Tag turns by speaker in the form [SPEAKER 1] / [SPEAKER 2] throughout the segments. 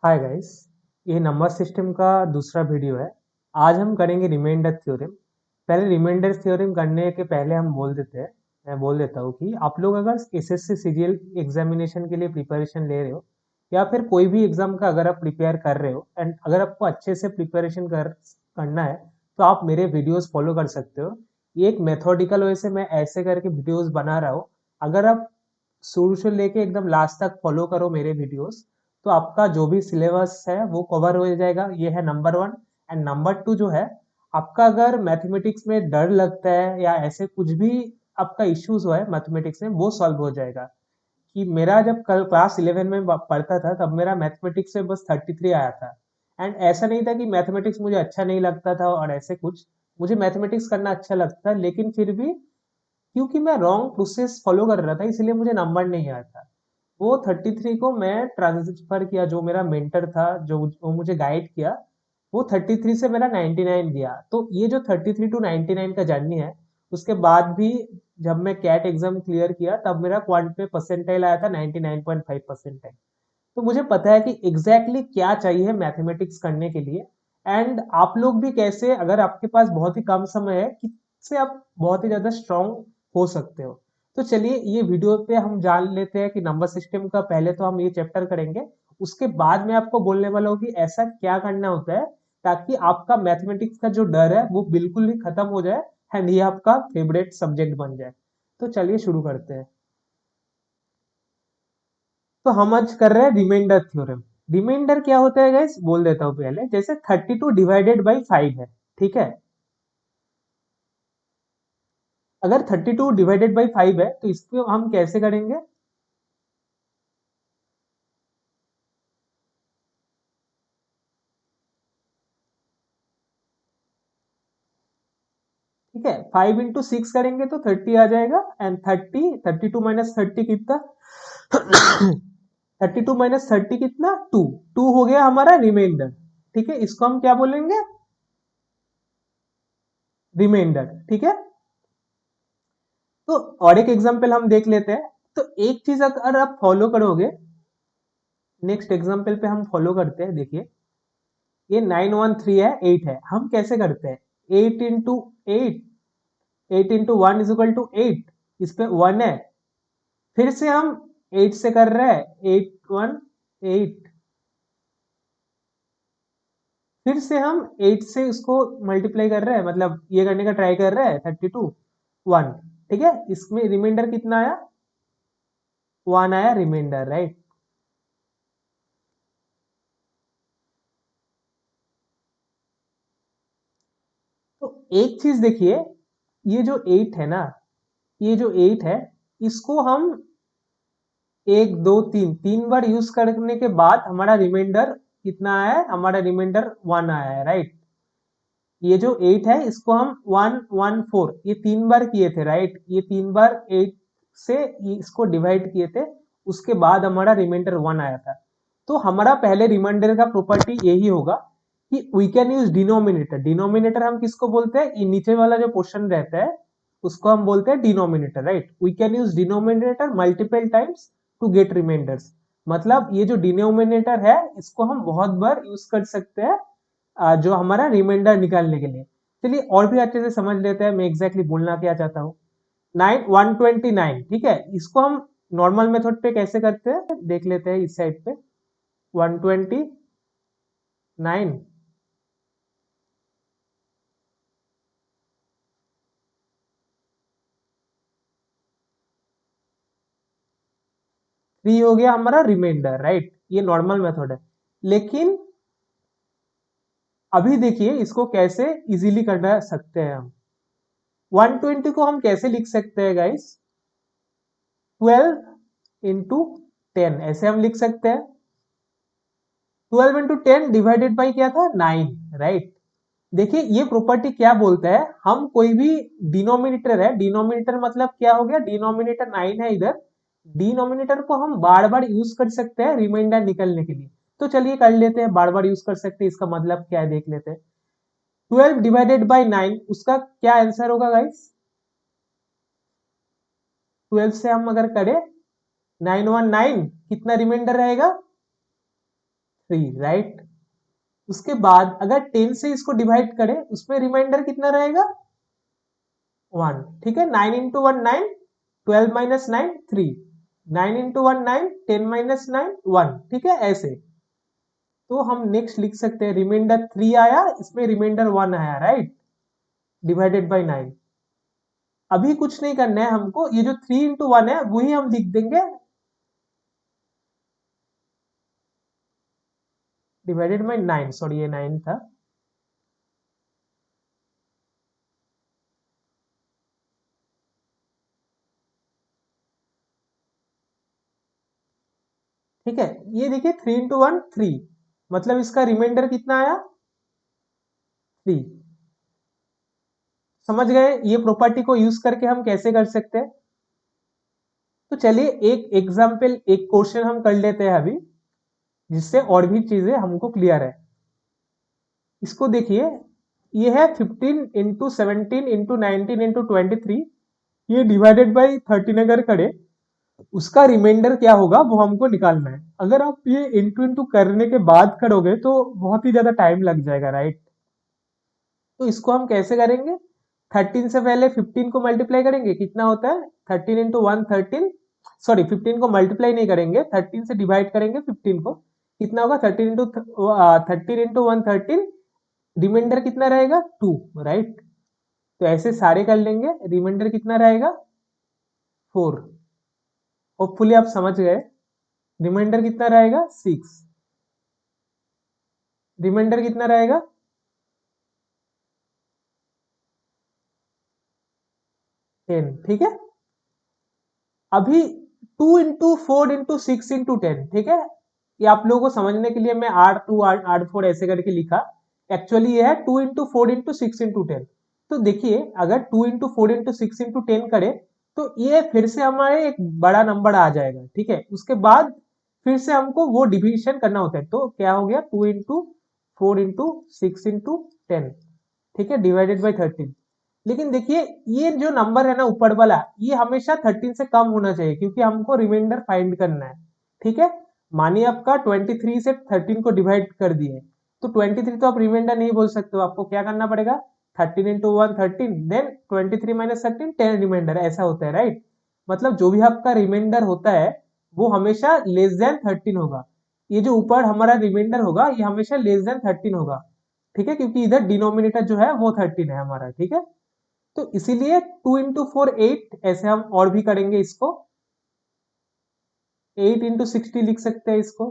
[SPEAKER 1] Hi guys, ये number system का दूसरा वीडियो है। आज हम करेंगे रिमाइंडर थ्योरम। पहले रिमाइंडर थ्योरम करने के पहले हम बोल देते हैं मैं बोल देता हूँ कि आप लोग अगर एसएससी सीरियल एग्जामिनेशन के लिए प्रिपरेशन ले रहे हो या फिर कोई भी एग्जाम का अगर आप प्रिपेयर कर रहे हो एंड अगर आपको अच्छे से प्रिपरेशन करना है तो आप मेरे वीडियोस फॉलो कर सकते हो। ये एक मेथोडिकल वे से मैं ऐसे करके वीडियोस बना रहा हूँ। अगर आप शुरू से लेके एकदम लास्ट तक फॉलो करो मेरे वीडियोस तो आपका जो भी सिलेबस है वो कवर हो जाएगा। ये है number one. And number two जो है, आपका अगर मैथमेटिक्स में डर लगता है या ऐसे कुछ भी आपका इश्यूज हो है मैथमेटिक्स में, वो सॉल्व हो जाएगा। कि मेरा जब कल क्लास 11 में पढ़ता था तब मेरा मैथमेटिक्स में बस 33 आया था। एंड ऐसा नहीं था कि मैथमेटिक्स मुझे अच्छा नहीं लगता था और ऐसे कुछ, मुझे मैथमेटिक्स करना अच्छा लगता था, लेकिन फिर भी क्योंकि मैं रॉन्ग प्रोसेस फॉलो कर रहा था इसलिए मुझे नंबर नहीं आया था। वो 33 को मैं ट्रांसफर किया, जो मेरा मेंटर था जो मुझे गाइड किया, वो 33 से मेरा 99 दिया। तो ये जो 33 टू 99 का जर्नी है, उसके बाद भी जब मैं कैट एग्जाम क्लियर किया तब मेरा क्वांट में परसेंटाइल आया था 99.5 परसेंटाइल। तो मुझे पता है कि एग्जैक्टली क्या चाहिए मैथमेटिक्स करने के लिए। एंड आप लोग भी कैसे, अगर आपके पास बहुत ही कम समय है, किससे आप बहुत ही ज्यादा स्ट्रांग हो सकते हो। तो चलिए ये वीडियो पे हम जान लेते हैं कि नंबर सिस्टम का पहले तो हम ये चैप्टर करेंगे। उसके बाद मैं आपको बोलने वाला हूँ कि ऐसा क्या करना होता है ताकि आपका मैथमेटिक्स का जो डर है वो बिल्कुल ही खत्म हो जाए एंड ये आपका फेवरेट सब्जेक्ट बन जाए। तो चलिए शुरू करते हैं। तो हम आज कर रहे हैं रिमाइंडर थ्योरम। रिमाइंडर क्या होता है गाइस, बोल देता हूँ पहले। जैसे 32 डिवाइडेड बाई 5 है, ठीक है। अगर 32 डिवाइडेड बाई 5 है तो इसको हम कैसे करेंगे। ठीक है, 5 इंटू 6 करेंगे तो 30 आ जाएगा। एंड 32 माइनस 30 कितना 32 माइनस 30 कितना 2। 2 हो गया हमारा रिमाइंडर। ठीक है, इसको हम क्या बोलेंगे, रिमाइंडर। ठीक है। तो और एक एग्जांपल हम देख लेते हैं। तो एक चीज अगर आप फॉलो करोगे, नेक्स्ट एग्जांपल पे हम फॉलो करते हैं। देखिए, ये 913 है, 8 है। हम कैसे करते हैं, 8 into 8, 8 into 1 is equal to 8। इस पे 1 है। फिर से हम 8 से कर रहे हैं, 8 1 8। फिर से हम 8 से उसको मल्टीप्लाई कर रहे हैं, मतलब ये करने का ट्राई कर रहे हैं, 32 1। ठीक है, इसमें रिमाइंडर कितना आया, 1 आया रिमाइंडर, राइट। तो एक चीज देखिए, ये जो 8 है ना, ये जो 8 है, इसको हम एक दो तीन तीन बार यूज करने के बाद हमारा रिमाइंडर कितना आया है, हमारा रिमाइंडर 1 आया है, राइट। ये जो 8 है इसको हम 1 1 4 ये तीन बार किए थे, राइट। ये तीन बार 8 से इसको डिवाइड किए थे, उसके बाद हमारा रिमाइंडर 1 आया था। तो हमारा पहले रिमाइंडर का प्रॉपर्टी यही होगा कि we can use denominator. Denominator हम किसको बोलते हैं, ये नीचे वाला जो पोर्शन रहता है उसको हम बोलते हैं denominator, right. We can use denominator multiple times to get remainders. मतलब ये जो डिनोमिनेटर है इसको हम बहुत बार यूज कर सकते हैं जो हमारा रिमाइंडर निकालने के लिए। चलिए और भी अच्छे से समझ लेते हैं मैं एग्जैक्टली बोलना क्या चाहता हूँ। 129, ठीक है। इसको हम नॉर्मल मेथड पे कैसे करते हैं देख लेते हैं, इस साइड पे 129 3 हो गया हमारा रिमाइंडर, राइट। ये नॉर्मल मेथड है। लेकिन अभी देखिए इसको कैसे इजीली कर सकते हैं हम। 120 को हम कैसे लिख सकते हैं गाइस, 12 इंटू 10 ऐसे हम लिख सकते हैं। 12 इंटू 10 डिवाइडेड बाई क्या था, 9, राइट। देखिए ये प्रॉपर्टी क्या बोलता है, हम कोई भी डिनोमिनेटर है, डिनोमिनेटर मतलब क्या हो गया, डिनोमिनेटर 9 है इधर, डिनोमिनेटर को हम बार बार यूज कर सकते हैं रिमाइंडर निकलने के लिए। तो चलिए कर लेते हैं, बार बार यूज कर सकते हैं, इसका मतलब क्या है देख लेते हैं। 12 डिवाइडेड बाई 9, उसका क्या आंसर होगा गाइस। 12 से हम अगर करें 919, कितना रिमाइंडर रहेगा, 3, राइट। उसके बाद अगर 10 से इसको डिवाइड करें, उसमें रिमाइंडर कितना रहेगा? 1, ठीक है। 9 इंटू 1 9, 12 माइनस 9 3, 9 इंटू 1 9, 10 माइनस 9 1, ठीक है। ऐसे तो हम नेक्स्ट लिख सकते हैं, रिमाइंडर 3 आया, इसमें रिमाइंडर 1 आया, राइट, डिवाइडेड बाई 9। अभी कुछ नहीं करना है हमको, ये जो 3 इंटू 1 है वही हम लिख देंगे डिवाइडेड बाई 9, सॉरी ये 9 था। ठीक है, ये देखिए 3 इंटू 1 3, मतलब इसका रिमाइंडर कितना आया? 3। समझ गए ये प्रॉपर्टी को यूज करके हम कैसे कर सकते हैं? तो चलिए एक एग्जाम्पल, एक क्वेश्चन हम कर लेते हैं अभी, जिससे और भी चीजें हमको क्लियर है। इसको देखिए, ये है 15 इंटू 17 इंटू 19 इंटू 23, ये डिवाइडेड बाई 13 अगर करे, उसका रिमाइंडर क्या होगा वो हमको निकालना है। अगर आप ये इंटू इंटू करने के बाद करोगे तो बहुत ही ज्यादा टाइम लग जाएगा, राइट। तो इसको हम कैसे करेंगे? 13 से पहले 15 को मल्टीप्लाई करेंगे, कितना होता है? 13 इंटू 1 13, सॉरी 15 को मल्टीप्लाई नहीं करेंगे, 13 से डिवाइड करेंगे 15 को, कितना होगा? 13 इंटू 13 इंटू 1 13, रिमाइंडर कितना रहेगा? 2, राइट। तो ऐसे सारे कर लेंगे, रिमाइंडर कितना रहेगा? 4। होपफुली आप समझ गए। रिमाइंडर कितना रहेगा? 6। रिमाइंडर कितना रहेगा? 10, ठीक है। अभी 2 इंटू 4 इंटू 6 इंटू 10, ठीक है। ये आप लोगों को समझने के लिए मैं R2 R4 ऐसे करके लिखा, एक्चुअली ये है 2 इंटू 4 इंटू 6 इंटू 10। तो देखिए अगर 2 इंटू 4 इंटू 6 इंटू 10 करे, तो ये फिर से हमारे एक बड़ा नंबर आ जाएगा, ठीक है। उसके बाद फिर से हमको वो डिवीजन करना होता है, तो क्या हो गया? 2 इंटू 4 इंटू 6 इंटू 10, ठीक है, डिवाइडेड बाई 13। लेकिन देखिए ये जो नंबर है ना ऊपर वाला, ये हमेशा 13 से कम होना चाहिए, क्योंकि हमको रिमाइंडर फाइंड करना है, ठीक है। मानिए आपका 23 से 13 को डिवाइड कर दिए, तो 23 तो आप रिमाइंडर नहीं बोल सकते हो, आपको क्या करना पड़ेगा? 13 इंटू 1 13, देन 23 माइनस 13 10 रिमाइंडर, ऐसा होता है, राइट। मतलब जो भी आपका रिमाइंडर होता है वो हमेशा लेस देन 13 होगा। ये जो ऊपर हमारा रिमाइंडर होगा ये हमेशा लेस देन 13 होगा, ठीक है, क्योंकि इधर डिनोमिनेटर जो है वो 13 है हमारा, ठीक है। तो इसीलिए 2 इंटू 4 8, ऐसे हम और भी करेंगे इसको, 8 इंटू 60 लिख सकते हैं इसको।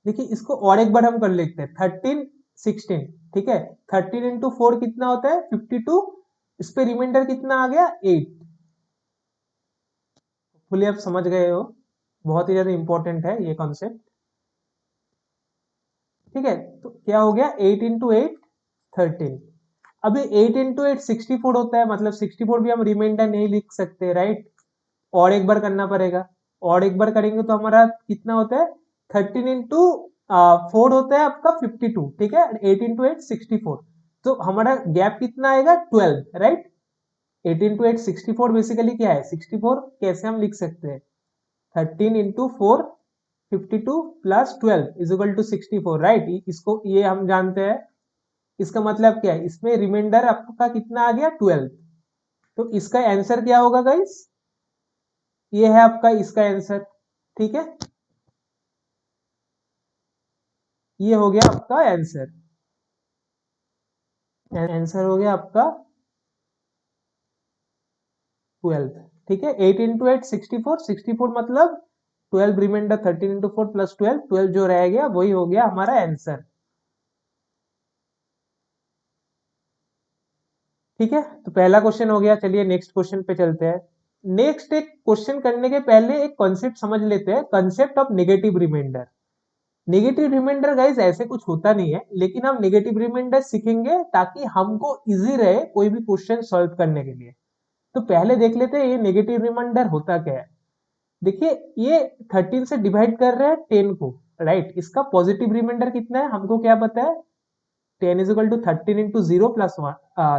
[SPEAKER 1] देखिए इसको और एक बार हम कर लेते हैं, 13 16, ठीक है। 13 इंटू 4 कितना होता है? 52, इस पे रिमाइंडर कितना आ गया? 8। फुली आप समझ गए हो, बहुत ही ज्यादा इंपॉर्टेंट है ये कॉन्सेप्ट, ठीक है। तो क्या हो गया? 8 इंटू 8 13। अभी 8 इंटू 8 64 होता है, मतलब 64 भी हम रिमाइंडर नहीं लिख सकते, राइट। और एक बार करना पड़ेगा, और एक बार करेंगे तो हमारा कितना होता है? 13 इंटू 4 होता है आपका 52, ठीक है। 8 इंटू 8 64, तो हमारा गैप कितना आएगा? 12, राइट। 8 इंटू 8 64, बेसिकली क्या है? 64 कैसे हम लिख सकते हैं? 13 into 4 52 plus 12 is equal to 64, right. इसको ये हम जानते हैं। इसका मतलब क्या है? इसमें रिमाइंडर आपका कितना आ गया? 12। तो इसका आंसर क्या होगा गाइस? ये है आपका इसका आंसर, ठीक है। ये हो गया आपका आंसर, आंसर हो गया आपका 12, ठीक है। 8 इंटू 8 64, 64 मतलब 12 रिमाइंडर, 13 इंटू 4 प्लस 12, 12 जो रह गया वही हो गया हमारा आंसर, ठीक है। तो पहला क्वेश्चन हो गया, चलिए नेक्स्ट क्वेश्चन पे चलते हैं। नेक्स्ट एक क्वेश्चन करने के पहले एक कॉन्सेप्ट समझ लेते हैं, concept of negative remainder. Negative remainder guys ऐसे कुछ होता नहीं है, लेकिन हम नेगेटिव रिमाइंडर सीखेंगे ताकि हमको इजी रहे कोई भी क्वेश्चन सॉल्व करने के लिए। तो पहले देख लेते हैं ये नेगेटिव रिमाइंडर होता क्या है। देखिए ये 13 से डिवाइड कर रहे हैं 10 को, राइट। इसका पॉजिटिव रिमाइंडर कितना है हमको क्या पता है? 10 is equal to 13 into 0 plus 1,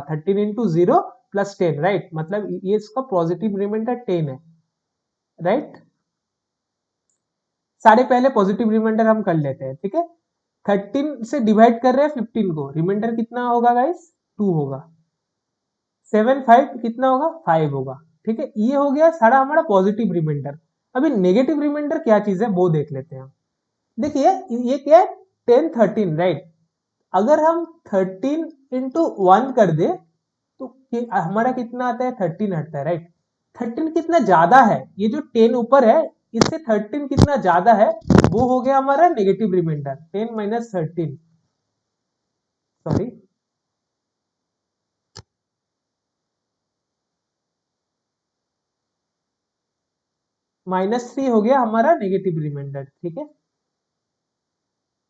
[SPEAKER 1] 13 into 0 plus 10, right. मतलब ये इसका पॉजिटिव रिमाइंडर 10 है, राइट। सारे पहले पॉजिटिव रिमाइंडर हम कर लेते हैं, ठीक है। 13 से डिवाइड कर रहे हैं 15 को, रिमाइंडर कितना होगा गाइस, 2 होगा। 7 5 कितना होगा, 5 होगा, ठीक है। ये हो गया सारा हमारा पॉजिटिव रिमाइंडर। अभी नेगेटिव रिमाइंडर क्या चीज है वो देख लेते हैं। देखिए ये क्या है, 10 13, राइट। अगर हम 13 इंटू 1 कर दे तो हमारा कितना आता है, 13 आता है, राइट। 13 कितना ज्यादा है, ये जो 10 ऊपर है इससे 13 कितना ज्यादा है, वो हो गया हमारा नेगेटिव रिमाइंडर। 10 माइनस 13, सॉरी, -3 हो गया हमारा नेगेटिव रिमाइंडर, ठीक है।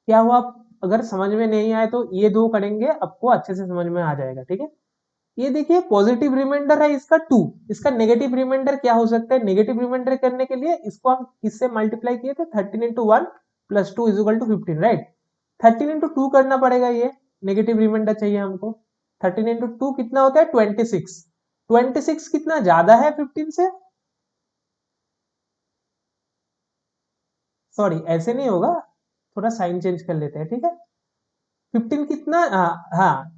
[SPEAKER 1] क्या हुआ, अगर समझ में नहीं आए तो ये दो करेंगे, आपको अच्छे से समझ में आ जाएगा, ठीक है। ये देखिए पॉजिटिव रिमाइंडर है इसका 2, इसका नेगेटिव रिमाइंडर क्या हो सकता है, नेगेटिव रिमाइंडर करने के लिए इसको हम किससे मल्टीप्लाई किए थे, 13 into 1 plus 2 is equal to 15, right. 13 into 2 करना पड़ेगा, ये नेगेटिव रिमाइंडर चाहिए हमको। 13 इंटू 2 कितना होता है, 26। 26 कितना ज्यादा है 15 से, सॉरी ऐसे नहीं होगा, थोड़ा साइन चेंज कर लेते हैं, ठीक है। 15 कितना, हाँ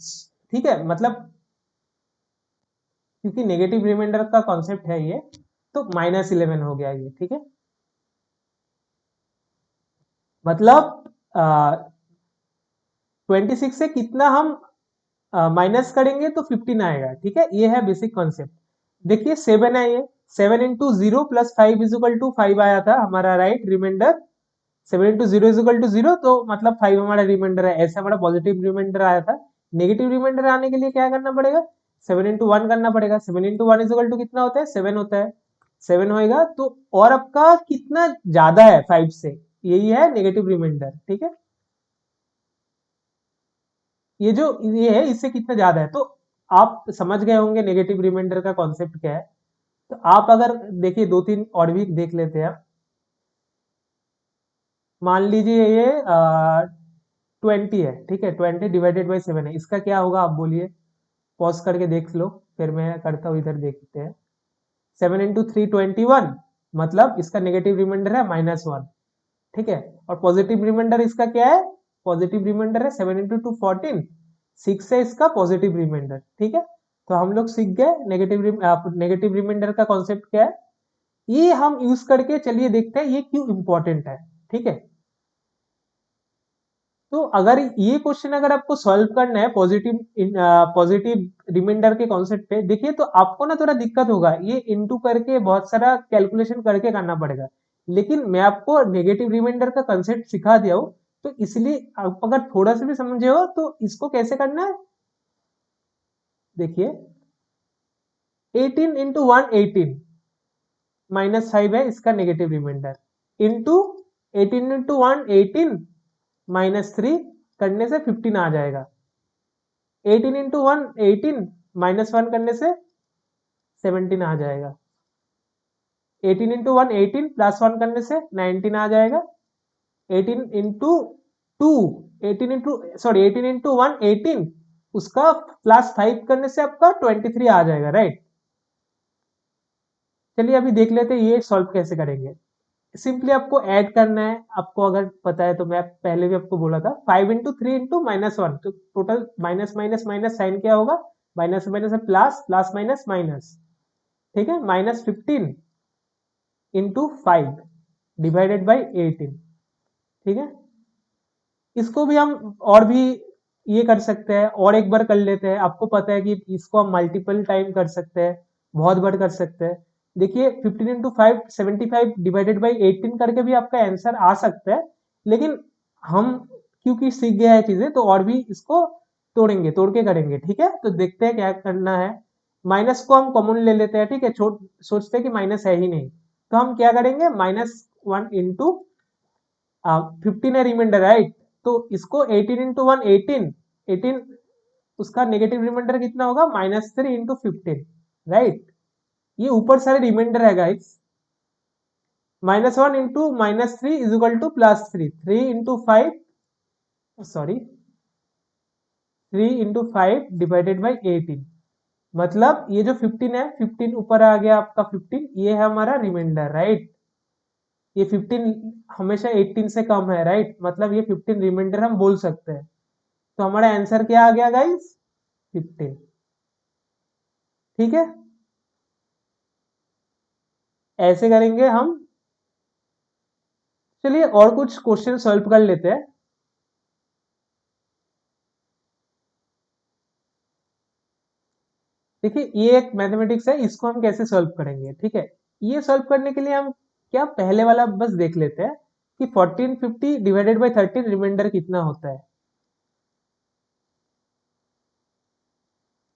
[SPEAKER 1] ठीक है, मतलब क्योंकि नेगेटिव रिमाइंडर का कॉन्सेप्ट है ये, तो -11 हो गया ये, ठीक है। मतलब 26 से कितना हम माइनस करेंगे तो 15 आएगा, ठीक है। ये है बेसिक कॉन्सेप्ट। देखिए 7 है, ये 7 into 0 plus 5 is equal to 5 आया था हमारा, right, remainder. 7 into 0 is equal to 0, तो मतलब 5 हमारा रिमाइंडर है, ऐसे हमारा पॉजिटिव रिमाइंडर आया था। नेगेटिव रिमाइंडर आने के लिए क्या करना पड़ेगा, 7 इंटू 1 करना पड़ेगा। 7 इंटू 1 इज इक्वल टू कितना होता है, 7 होता है। 7 होएगा तो, और आपका कितना ज्यादा है 5 से, यही है नेगेटिव रिमाइंडर, ठीक है। ये जो ये है इससे कितना ज्यादा है, तो आप समझ गए होंगे नेगेटिव रिमाइंडर का कॉन्सेप्ट क्या है। तो आप अगर देखिए दो तीन और भी देख लेते हैं। मान लीजिए ये 20 है, ठीक है, 20 डिवाइडेड बाई 7 है, इसका क्या होगा आप बोलिए, पॉज करके देख लो, फिर मैं करता हूँ, इधर देखते हैं। 7 इंटू 3 21, मतलब इसका नेगेटिव रिमाइंडर है -1, ठीक है। और पॉजिटिव रिमाइंडर इसका क्या है, पॉजिटिव रिमाइंडर है 7 इंटू 2 14, 6 है इसका पॉजिटिव रिमाइंडर, ठीक है। तो हम लोग सीख गए नेगेटिव रिमाइंडर का कॉन्सेप्ट क्या है। ये हम यूज करके चलिए देखते हैं ये क्यों इंपॉर्टेंट है, ठीक है। तो अगर ये क्वेश्चन अगर आपको सॉल्व करना है पॉजिटिव रिमाइंडर के कॉन्सेप्ट पे, देखिए तो आपको ना थोड़ा दिक्कत होगा, ये इनटू करके बहुत सारा कैलकुलेशन करके करना पड़ेगा। लेकिन मैं आपको नेगेटिव रिमाइंडर का कंसेप्ट सिखा दिया हूं, तो इसलिए आप अगर थोड़ा सा भी समझे हो तो इसको कैसे करना है, देखिए 18 इंटू 1 18, -5 है इसका नेगेटिव रिमाइंडर, इंटू 18 इंटू 1 18, -3 करने से 15 आ जाएगा। 18 इंटू 1 18, -1 करने से 17 आ जाएगा। 18 इंटू 1 18 प्लस 1 करने से 19 आ जाएगा। 18 इंटू 2 18 इंटू सॉरी 18 इंटू 1 18, उसका प्लस 5 करने से आपका 23 आ जाएगा, राइट। चलिए अभी देख लेते हैं ये सॉल्व कैसे करेंगे। सिंपली आपको ऐड करना है, आपको अगर पता है तो मैं पहले भी आपको बोला था, 5 इंटू 3 इंटू -1, तो total minus minus minus sign क्या होगा, minus minus plus, plus minus minus, ठीक है। -15 इंटू 5 डिवाइडेड बाई 18, ठीक है। इसको भी हम और भी ये कर सकते हैं, और एक बार कर लेते हैं। आपको पता है कि इसको हम मल्टीपल टाइम कर सकते हैं, बहुत बार कर सकते हैं। देखिए 15 इंटू 5 75 डिवाइडेड बाई 18 करके भी आपका आंसर आ सकता है, लेकिन हम क्योंकि सीख गया है चीजें, तो और भी इसको तोड़ेंगे, तोड़ के करेंगे, ठीक है। तो देखते हैं क्या करना है। माइनस को हम कॉमन ले लेते हैं, ठीक है, सोचते हैं कि माइनस है ही नहीं, तो हम क्या करेंगे, -1 इंटू 15 है रिमाइंडर, राइट। तो इसको 18 इंटू 1 18, 18, उसका नेगेटिव रिमाइंडर कितना होगा, -3 इंटू 15, राइट। ये ऊपर सारे रिमाइंडर है guys. -1 into -3 is equal to +3, 3 into 5, sorry 3 into 5 divided by 18, मतलब ये जो 15 है, 15 ऊपर आ गया आपका 15, ये है हमारा रिमाइंडर, राइट। ये 15 हमेशा 18 से कम है, राइट, मतलब ये 15 रिमाइंडर हम बोल सकते हैं। तो हमारा आंसर क्या आ गया गाइस? 15। ठीक है, ऐसे करेंगे हम। चलिए और कुछ क्वेश्चन सॉल्व कर लेते हैं। देखिए ये एक मैथमेटिक्स है, इसको हम कैसे सॉल्व करेंगे, ठीक है। ये सॉल्व करने के लिए हम क्या पहले वाला बस देख लेते हैं कि 1450 डिवाइडेड बाय 13 रिमाइंडर कितना होता है।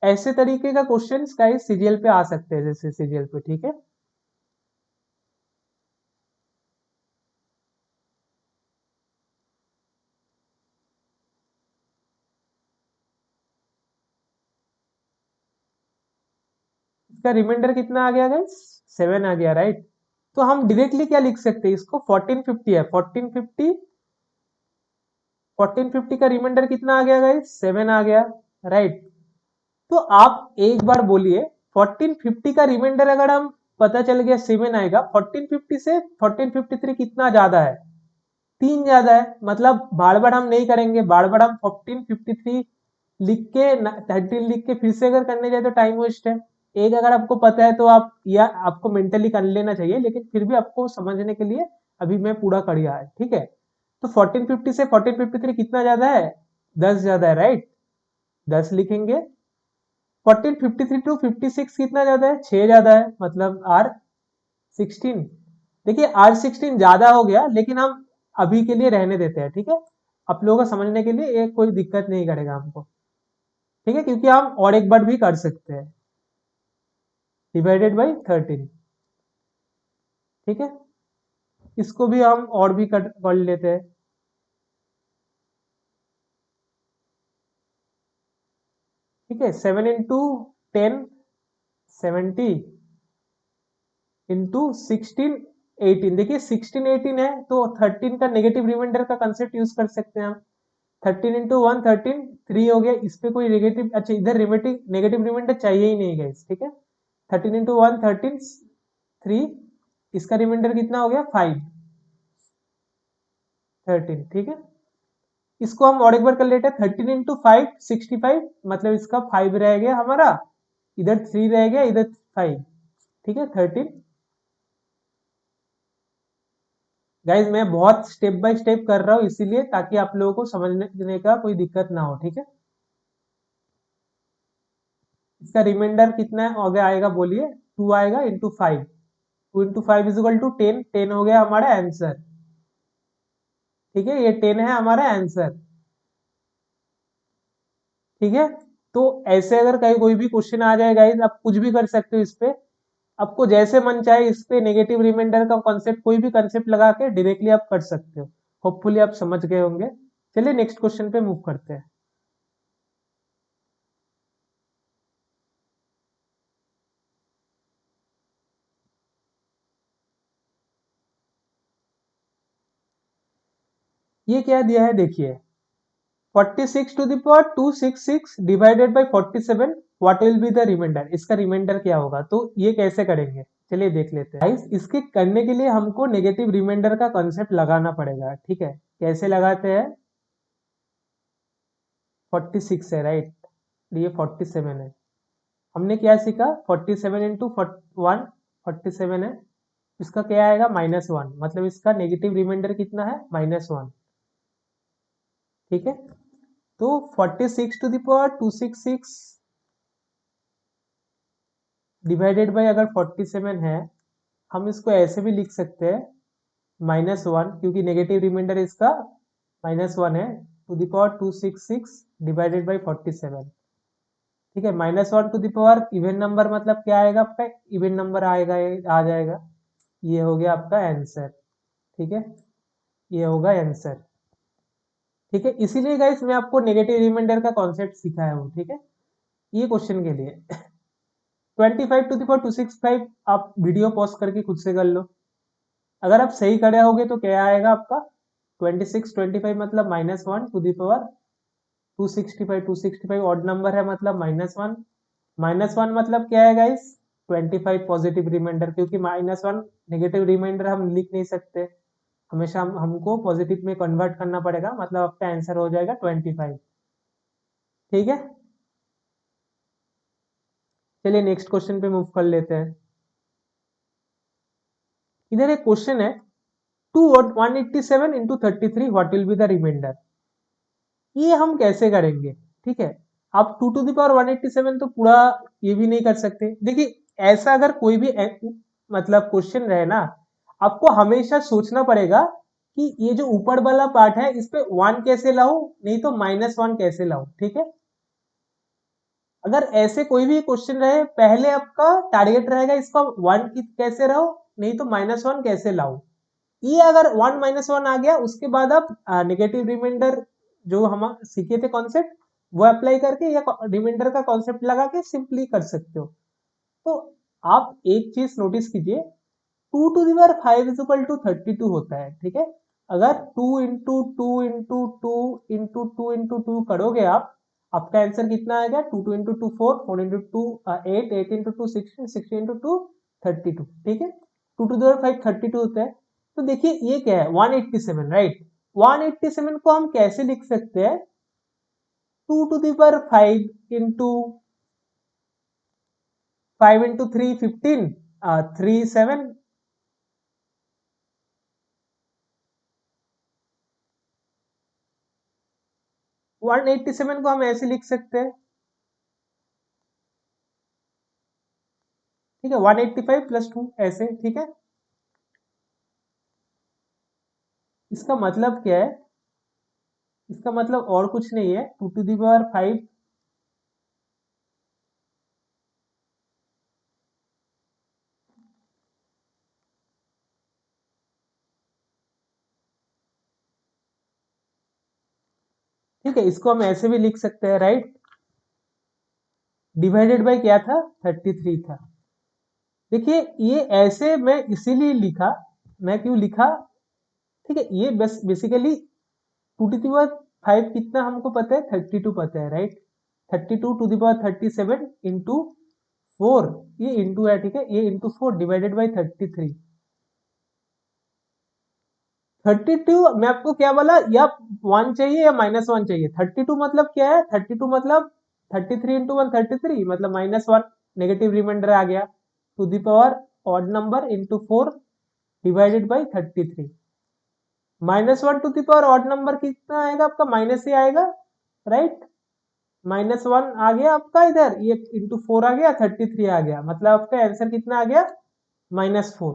[SPEAKER 1] ऐसे तरीके का क्वेश्चन का सीजीएल पे आ सकते हैं, जैसे सीजीएल पे, ठीक है। इसका रिमाइंडर कितना आ गया गाइस? 7 आ गया, राइट। तो हम डायरेक्टली क्या लिख सकते हैं इसको? 1450 है, 1450 का रिमाइंडर कितना आ गया गाइस? 7 आ गया, राइट। तो आप एक बार बोलिए, 1450 का रिमाइंडर अगर हम पता चल गया 7 आएगा, 1450 से 1453 कितना ज्यादा है? 3 ज्यादा है, मतलब बार बार हम नहीं करेंगे, बार बार हम 1453 लिख के 13 लिख के फिर से अगर करने जाए तो टाइम वेस्ट है। एक अगर आपको पता है तो आप, या आपको मेंटली कर लेना चाहिए, लेकिन फिर भी आपको समझने के लिए अभी मैं पूरा कर दिया है, ठीक है। तो 1450 से 1453 कितना ज्यादा है? 10 ज्यादा है, राइट। 10 लिखेंगे। 1453 टू 56 कितना ज्यादा है? 6 ज्यादा है, मतलब R16। देखिए R16 ज्यादा हो गया, लेकिन हम अभी के लिए रहने देते हैं, ठीक है। आप लोगों को समझने के लिए एक कोई दिक्कत नहीं करेगा हमको, ठीक है, क्योंकि हम और एक बार भी कर सकते हैं, डिवाइडेड बाई 13। ठीक है, इसको भी हम और भी कर लेते हैं। ठीक है, 7 into 10 70 इंटू 16 18। देखिए 16 18 है, तो 13 का नेगेटिव रिमाइंडर का कंसेप्ट यूज कर सकते हैं हम। 13 into 1 13, 3 हो गया, इस पे कोई नेगेटिव, अच्छा इधर नेगेटिव रिमाइंडर चाहिए ही नहीं गया, ठीक है। 13 into 1 13, 3, इसका रिमाइंडर कितना हो गया? 5 13, ठीक है। इसको हम और एक बार कर लेते हैं, 13 into 5 65, मतलब इसका 5 रह गया हमारा, इधर 3 रह गया, इधर 5, ठीक है 13। गाइज मैं बहुत स्टेप बाय स्टेप कर रहा हूँ, इसीलिए ताकि आप लोगों को समझने का कोई दिक्कत ना हो, ठीक है। इसका रिमाइंडर कितना है हो गया आएगा, बोलिए 2 आएगा इंटू 5। 2 into 5 इजिकल टू 10, 10 हो गया हमारा आंसर, ठीक है, ये 10 है हमारा आंसर, ठीक है। तो ऐसे अगर कहीं कोई भी क्वेश्चन आ जाए गाइज, आप कुछ भी कर सकते हो इस पे, आपको जैसे मन चाहे इस पे नेगेटिव रिमाइंडर का कॉन्सेप्ट, कोई भी कॉन्सेप्ट लगा के डायरेक्टली आप कर सकते हो। होपफुली आप समझ गए होंगे। चलिए नेक्स्ट क्वेश्चन पे मूव करते हैं। ये क्या दिया है देखिए, 46 to the power 266 divided by 47, what will be the remainder? इसका रिमाइंडर क्या होगा? तो ये कैसे करेंगे, चलिए देख लेते हैं। गाइस इसके करने के लिए हमको नेगेटिव रिमाइंडर का कॉन्सेप्ट लगाना पड़ेगा, ठीक है। कैसे लगाते हैं? 46 है, राइट, ये 47 है। हमने क्या सीखा? 47 into 1 47 है, इसका क्या आएगा? -1, मतलब इसका नेगेटिव रिमाइंडर कितना है? -1, ठीक है। तो 46 to the power 266 divided by अगर 47 है, हम इसको ऐसे भी लिख सकते हैं, -1, क्योंकि नेगेटिव रिमाइंडर इसका -1 है, to the power 266 divided by 47, ठीक है। -1 to the power even number, मतलब क्या आएगा आपका? इवन नंबर आएगा, आ जाएगा। ये हो गया आपका आंसर, ठीक है, ये होगा आंसर, ठीक है। इसीलिए गाइस मैं आपको नेगेटिव रिमाइंडर का कॉन्सेप्ट सिखाया हूँ, ठीक है, ये क्वेश्चन के लिए। 25 टू द पावर 265 आप वीडियो पॉज करके खुद से कर लो। अगर आप सही करे होगे तो क्या आएगा आपका? 26 25, मतलब -1 to the power 265, 265 odd number है, मतलब -1, -1 मतलब क्या है गाइस? 25 पॉजिटिव रिमाइंडर, क्योंकि -1 नेगेटिव रिमाइंडर हम लिख नहीं सकते, हमेशा हमको पॉजिटिव में कन्वर्ट करना पड़ेगा, मतलब आपका आंसर हो जाएगा 25। ठीक है, चलिए नेक्स्ट क्वेश्चन पे मूव कर लेते हैं। इधर एक क्वेश्चन है, 2 187 into 33 what will be the remainder. ये हम कैसे करेंगे? ठीक है, आप 2 to the power 187 तो पूरा ये भी नहीं कर सकते। देखिए, ऐसा अगर कोई भी मतलब क्वेश्चन रहे ना, आपको हमेशा सोचना पड़ेगा कि ये जो ऊपर वाला पार्ट है इस पे 1 कैसे लाऊं, नहीं तो -1 कैसे लाऊं। ठीक है, अगर ऐसे कोई भी क्वेश्चन रहे, पहले आपका टारगेट रहेगा इसका 1 कैसे रहो, नहीं तो -1 कैसे लाऊं। ये अगर 1 -1 आ गया, उसके बाद आप नेगेटिव रिमाइंडर जो हम सीखे थे कॉन्सेप्ट, वो अप्लाई करके या रिमाइंडर का कॉन्सेप्ट लगा के सिंपली कर सकते हो। तो आप एक चीज नोटिस कीजिए, 2 to the power 5 is equal to 32 होता है। ठीक है, अगर 2 इंटू 2 इंटू 2 इंटू 2 इंटू 2 करोगे आप, आपका आंसर कितना आएगा? 2 2 इंटू 2 4, 4 इंटू 2 8, 8 इंटू 2 16, 16 इंटू 2 32। ठीक है, 2 to the power 5 32 होता है। तो देखिए ये क्या है, 187, राइट। 187 को हम कैसे लिख सकते हैं? 2 to the power 5 into 5 into 3 15, 3 7, 187 को हम ऐसे लिख सकते हैं। ठीक है, 185 प्लस 2 ऐसे। ठीक है, इसका मतलब क्या है? इसका मतलब और कुछ नहीं है, 2 to the power 5। ठीक है, इसको हम ऐसे भी लिख सकते हैं, राइट। डिवाइडेड बाय क्या था? 33 था। देखिए, ये ऐसे मैं इसीलिए लिखा, मैं क्यों लिखा? ठीक है, ये बस बेसिकली 2 to the power 5 कितना हमको पता है? 32 पता है, right. 32 to the power 37 into 4, ये इंटू है। ठीक है, ये इंटू 4 डिवाइडेड बाई 33। 32 मैं आपको क्या बोला, या 1 चाहिए या -1 चाहिए? 32 मतलब क्या है? 32 मतलब 33 इंटू 1 33, मतलब -1 नेगेटिव रिमाइंडर आ गया, to the power odd number into 4 divided by 33। -1 to the power odd number कितना आएगा आपका? माइनस ही आएगा, राइट। -1 आ गया आपका, इधर ये इंटू 4 आ गया, 33 आ गया, मतलब आपका आंसर कितना आ गया? -4।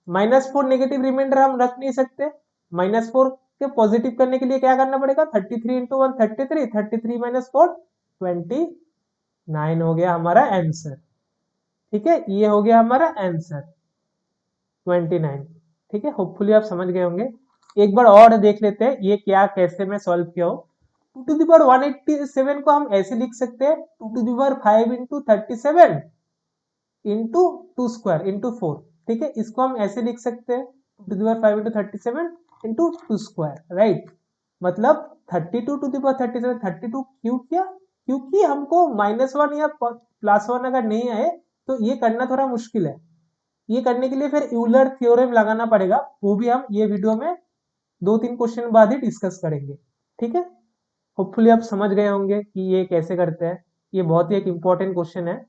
[SPEAKER 1] -4 नेगेटिव रिमाइंडर हम रख नहीं सकते, -4 के पॉजिटिव करने के लिए क्या करना पड़ेगा? 33 इंटू 1 33, 33 माइनस 4 29 हो गया हमारा आंसर। ठीक है, ये हो गया हमारा आंसर 29। ठीक है, होपफुली आप समझ गए होंगे। एक बार और देख लेते हैं ये क्या, कैसे मैं सॉल्व किया हूँ। 2 to the power 187 को हम ऐसे लिख सकते हैं, 2 to the power 5 into 37 into 2 square into 4। ठीक है, इसको हम ऐसे लिख सकते हैं, 2 to the power 5 into 37 into 2 square, right. मतलब 32 टू द पावर 37, 32 क्यों किया? क्योंकि हमको -1 या +1 अगर नहीं आए तो ये करना थोड़ा मुश्किल है। ये करने के लिए फिर यूलर थ्योरम लगाना पड़ेगा, वो भी हम ये वीडियो में 2-3 क्वेश्चन बाद ही डिस्कस करेंगे। ठीक है, होपफुली आप समझ गए होंगे कि ये कैसे करते हैं। ये बहुत ही एक इंपॉर्टेंट क्वेश्चन है।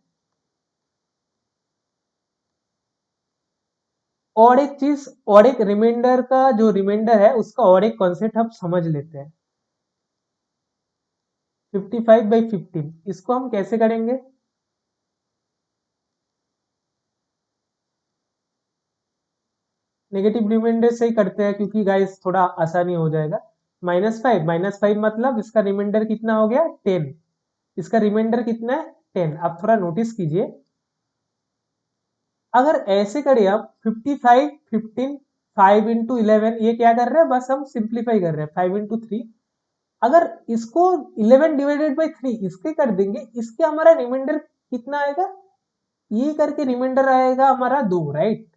[SPEAKER 1] और एक चीज, और एक रिमाइंडर का जो रिमाइंडर है उसका और एक कॉन्सेप्ट हम समझ लेते हैं। 55/15 इसको हम कैसे करेंगे? नेगेटिव रिमाइंडर से ही करते हैं, क्योंकि गाइस थोड़ा आसानी हो जाएगा। -5 मतलब इसका रिमाइंडर कितना हो गया? 10। इसका रिमाइंडर कितना है? 10। आप थोड़ा नोटिस कीजिए, अगर ऐसे करें आप 55 15 5 इंटू 11, ये क्या कर रहे हैं? बस हम सिंप्लीफाई कर रहे हैं, 5 इंटू 3। अगर इसको 11 डिवाइडेड बाई 3 इसके कर देंगे, इसके हमारा रिमाइंडर कितना आएगा? ये करके रिमाइंडर आएगा हमारा 2, राइट।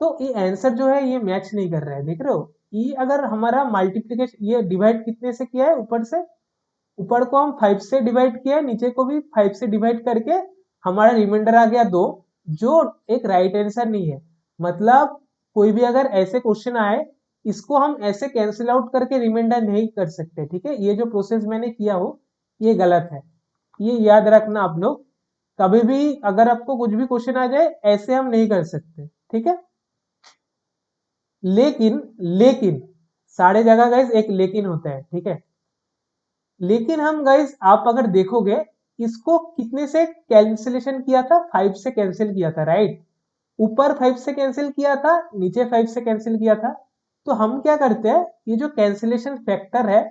[SPEAKER 1] तो ये आंसर जो है ये मैच नहीं कर रहा है, देख रहे हो? ये अगर हमारा मल्टीप्लीकेशन, ये डिवाइड कितने से किया है? ऊपर से। ऊपर को हम 5 से डिवाइड किया है, नीचे को भी 5 से डिवाइड करके हमारा रिमाइंडर आ गया 2। जो एक राइट आंसर नहीं है। मतलब कोई भी अगर ऐसे क्वेश्चन आए, इसको हम ऐसे कैंसिल आउट करके रिमाइंडर नहीं कर सकते, ठीक है। ये जो प्रोसेस मैंने किया हो ये गलत है, ये याद रखना आप लोग। कभी भी अगर आपको कुछ भी क्वेश्चन आ जाए ऐसे हम नहीं कर सकते, ठीक है। लेकिन लेकिन सारे जगह गाइस एक लेकिन होता है, ठीक है। लेकिन हम गाइस आप अगर देखोगे, इसको कितने से कैंसिलेशन किया था, 5 से कैंसिल किया था, राइट। ऊपर 5 से कैंसिल किया था, नीचे 5 से कैंसिल किया था। तो हम क्या करते हैं, ये जो कैंसिलेशन फैक्टर है,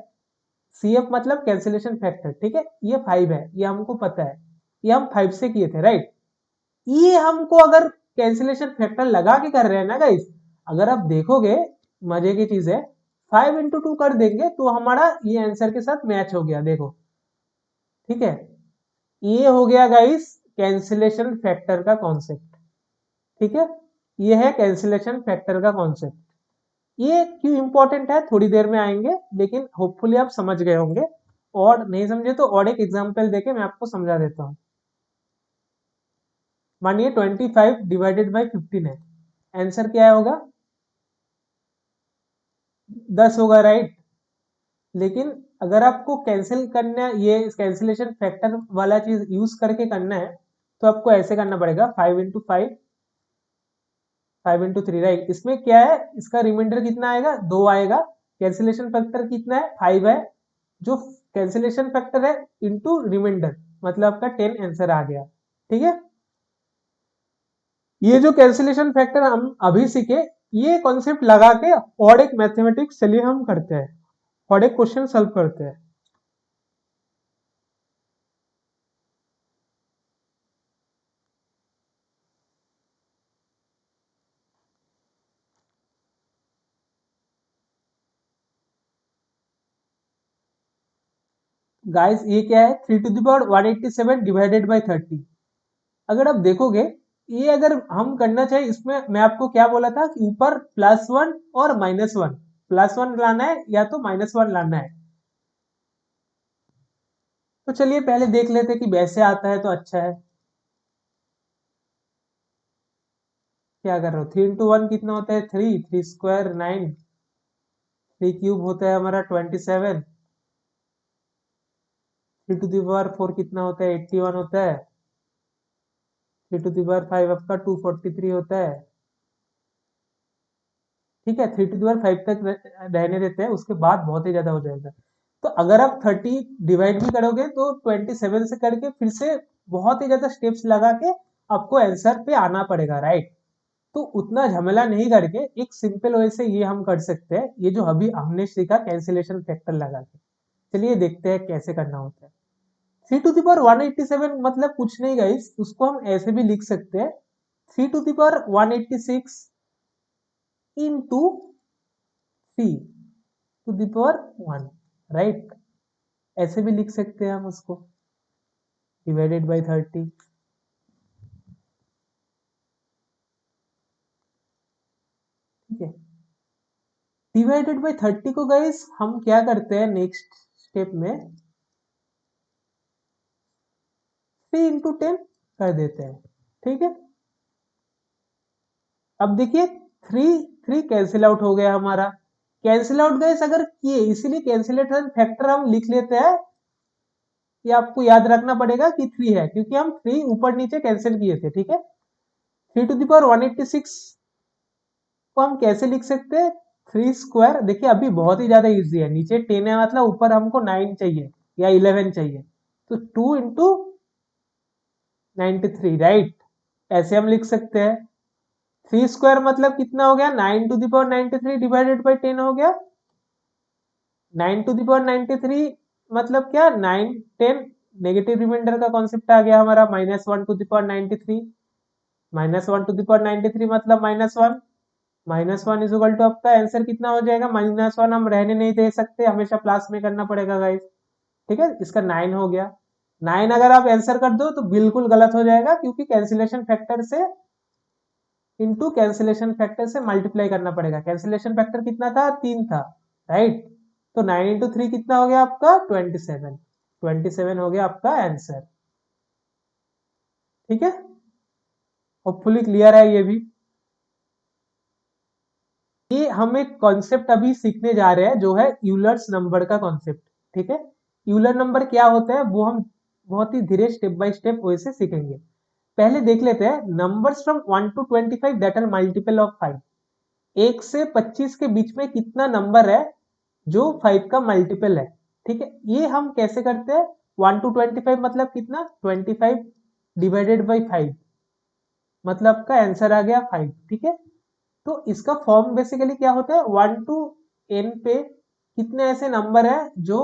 [SPEAKER 1] CF मतलब कैंसिलेशन फैक्टर, ठीक है, ये 5 है, ये हमको पता है, ये हम 5 से किए थे, राइट। ये हमको अगर कैंसिलेशन फैक्टर लगा के कर रहे हैं ना गाइस, अगर आप देखोगे मजे की चीज है, 5 into 2 कर देंगे तो हमारा ये आंसर के साथ मैच हो गया, देखो, ठीक है। ये हो गया गाइस कैंसिलेशन फैक्टर का कॉन्सेप्ट, ठीक है। ये है कैंसिलेशन फैक्टर का कॉन्सेप्ट। ये क्यों इंपॉर्टेंट है थोड़ी देर में आएंगे, लेकिन होपफुली आप समझ गए होंगे। और नहीं समझे तो और एक एग्जांपल देके मैं आपको समझा देता हूँ। मानिए 25 डिवाइडेड बाई 15 है, आंसर क्या होगा, 10 होगा, राइट। लेकिन अगर आपको कैंसिल करना है, ये कैंसिलेशन फैक्टर वाला चीज यूज करके करना है, तो आपको ऐसे करना पड़ेगा, 5 into 5, 5 into 3, राइट। इसमें क्या है, इसका रिमाइंडर कितना आएगा, 2 आएगा। कैंसिलेशन फैक्टर कितना है, 5 है। जो कैंसिलेशन फैक्टर है इंटू रिमाइंडर, मतलब आपका 10 आंसर आ गया, ठीक है। ये जो कैंसिलेशन फैक्टर हम अभी सीखे, ये कॉन्सेप्ट लगा के और एक मैथमेटिक्स चलिए हम करते हैं, और एक क्वेश्चन सॉल्व करते हैं। गाइस ये क्या है, 3 to the power 187 divided by 30। अगर आप देखोगे, ये अगर हम करना चाहे, इसमें मैं आपको क्या बोला था कि ऊपर +1 और -1, +1 लाना है या तो -1 लाना है। तो चलिए पहले देख लेते हैं कि वैसे आता है तो अच्छा है। क्या कर रहा हूँ, 3 into 1 कितना होता है, 3, 3 स्क्वायर 9, 3 क्यूब होता है हमारा 27, 3 to the power 4 कितना होता है, 81 होता है, 3 to the power 5 आपका 243 होता है, ठीक है। 3 to the power 5 तक रहने देते हैं, उसके बाद बहुत ही ज्यादा हो जाएगा। तो अगर आप 30 डिवाइड भी करोगे तो 27 से करके फिर से बहुत ही ज्यादा स्टेप्स लगा के आपको आंसर पे आना पड़ेगा, राइट। तो उतना झमेला नहीं करके एक सिंपल वे से ये हम कर सकते हैं, ये जो अभी हमने सीखा कैंसिलेशन फैक्टर लगा के। चलिए देखते हैं कैसे करना होता है। 3 to the power 187 मतलब कुछ नहीं गाइस, उसको हम ऐसे भी लिख सकते हैं, 3 to the power 186 into 3 to the power 1, right. ऐसे भी लिख सकते हैं हम उसको, डिवाइडेड बाई 30, ठीक है। डिवाइडेड बाई 30 को गाइस हम क्या करते हैं नेक्स्ट स्टेप में, 3 into 10 कर देते हैं, ठीक है। अब देखिए, 3 कैंसिल आउट हो गया हमारा। कैंसिल आउट गाइस अगर किए, इसीलिए कैंसिलेशन फैक्टर हम लिख लेते हैं, ये आपको याद रखना पड़ेगा कि 3 है, क्योंकि हम 3 ऊपर नीचे कैंसिल किए थे, ठीक है। 3 to the power 186 को हम कैसे लिख सकते हैं, 3 स्क्वायर, देखिए अभी बहुत ही ज्यादा इजी है, नीचे 10 है मतलब ऊपर हमको 9 चाहिए या 11 चाहिए, तो 2 into 93, राइट। ऐसे हम लिख सकते हैं। 3 स्क्वायर मतलब कितना हो गया, 9 to the power 93 divided by 10 हो गया। 9 to the power 93 मतलब क्या, 9 10, नेगेटिव रिमाइंडर का कॉन्सेप्ट आ गया हमारा, -1 to the power 93, -1 to the power 93 मतलब -1, -1 इज इक्वल टू आपका आंसर कितना हो जाएगा, -1 हम रहने नहीं दे सकते, हमेशा प्लस में करना पड़ेगा गाइस, ठीक है। इसका 9 हो गया। 9 अगर आप आंसर कर दो तो बिल्कुल गलत हो जाएगा, क्योंकि कैंसिलेशन फैक्टर से इंटू कैंसिलेशन फैक्टर से मल्टीप्लाई करना पड़ेगा। कैंसिलेशन फैक्टर कितना था, 3 था, राइट। तो 9 into 3 कितना हो गया आपका, 27, 27 हो गया आपका आंसर, ठीक है। होपफुली क्लियर है ये भी। ये हम एक कॉन्सेप्ट अभी सीखने जा रहे हैं जो है यूलर्स नंबर का कॉन्सेप्ट। ठीक है, यूलर नंबर क्या होता है वो हम बहुत ही धीरे स्टेप बाय स्टेप वैसे सीखेंगे। पहले देख लेते हैं numbers from 1 to 25 that are multiple of 5। 1 से 25 के बीच में कितना नंबर है जो 5 का मल्टीपल है। ठीक है, ये हम कैसे करते हैं, 1 to 25 मतलब कितना, 25 डिवाइडेड बाई 5, मतलब का आंसर आ गया 5। ठीक है, तो इसका फॉर्म बेसिकली क्या होता है, 1 टू n पे कितने ऐसे नंबर है जो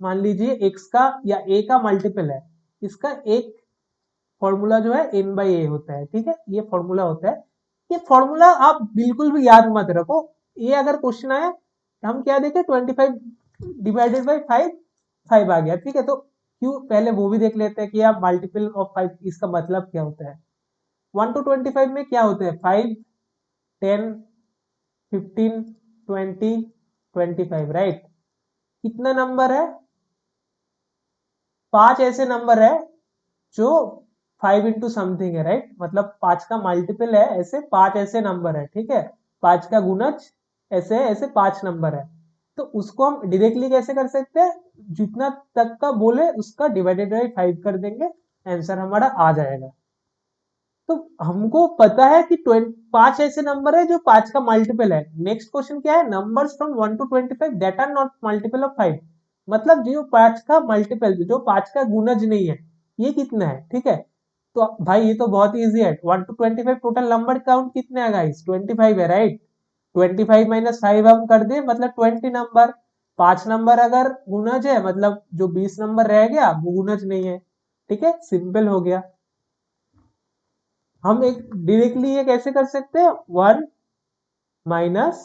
[SPEAKER 1] मान लीजिए x का या a का मल्टीपल है, इसका एक फॉर्मूला जो है n बाई ए होता है। ठीक है, ये फॉर्मूला होता है। ये फॉर्मूला आप बिल्कुल भी याद मत रखो, ये अगर क्वेश्चन आए हम क्या देखें, 25 डिवाइडेड बाई 5, 5 आ गया। ठीक है, तो क्यों, पहले वो भी देख लेते हैं कि आप मल्टीपल ऑफ 5 इसका मतलब क्या होता है। 1 टू 25 में क्या होते हैं, 5, 10, 15, 20, 25, राइट। कितना नंबर है, 5 ऐसे नंबर है जो 5 इंटू समथिंग है, राइट, मतलब 5 का मल्टीपल है, ऐसे 5 ऐसे नंबर है। ठीक है, 5 का गुणज ऐसे ऐसे 5 नंबर है। तो उसको हम डायरेक्टली कैसे कर सकते हैं, जितना तक का बोले उसका डिवाइडेड बाई 5 कर देंगे, आंसर हमारा आ जाएगा। तो हमको पता है कि 5 ऐसे नंबर है जो 5 का मल्टीपल है। नेक्स्ट क्वेश्चन क्या है, numbers from 1 to 25 that are not multiple of 5, मतलब जो 5 का मल्टीपल, जो 5 का गुणज नहीं है, ये कितना है। ठीक है, तो भाई ये तो बहुत इजी है, 1 टू 25 टोटल नंबर काउंट कितने है गाइस, 25 है, राइट। 25 माइनस 5 हम कर दे मतलब 20 नंबर। 5 नंबर अगर गुणज है मतलब जो 20 नंबर रह गया वो गुणज नहीं है। ठीक है, सिंपल हो गया। हम एक डायरेक्टली ये कैसे कर सकते हैं, 1 माइनस,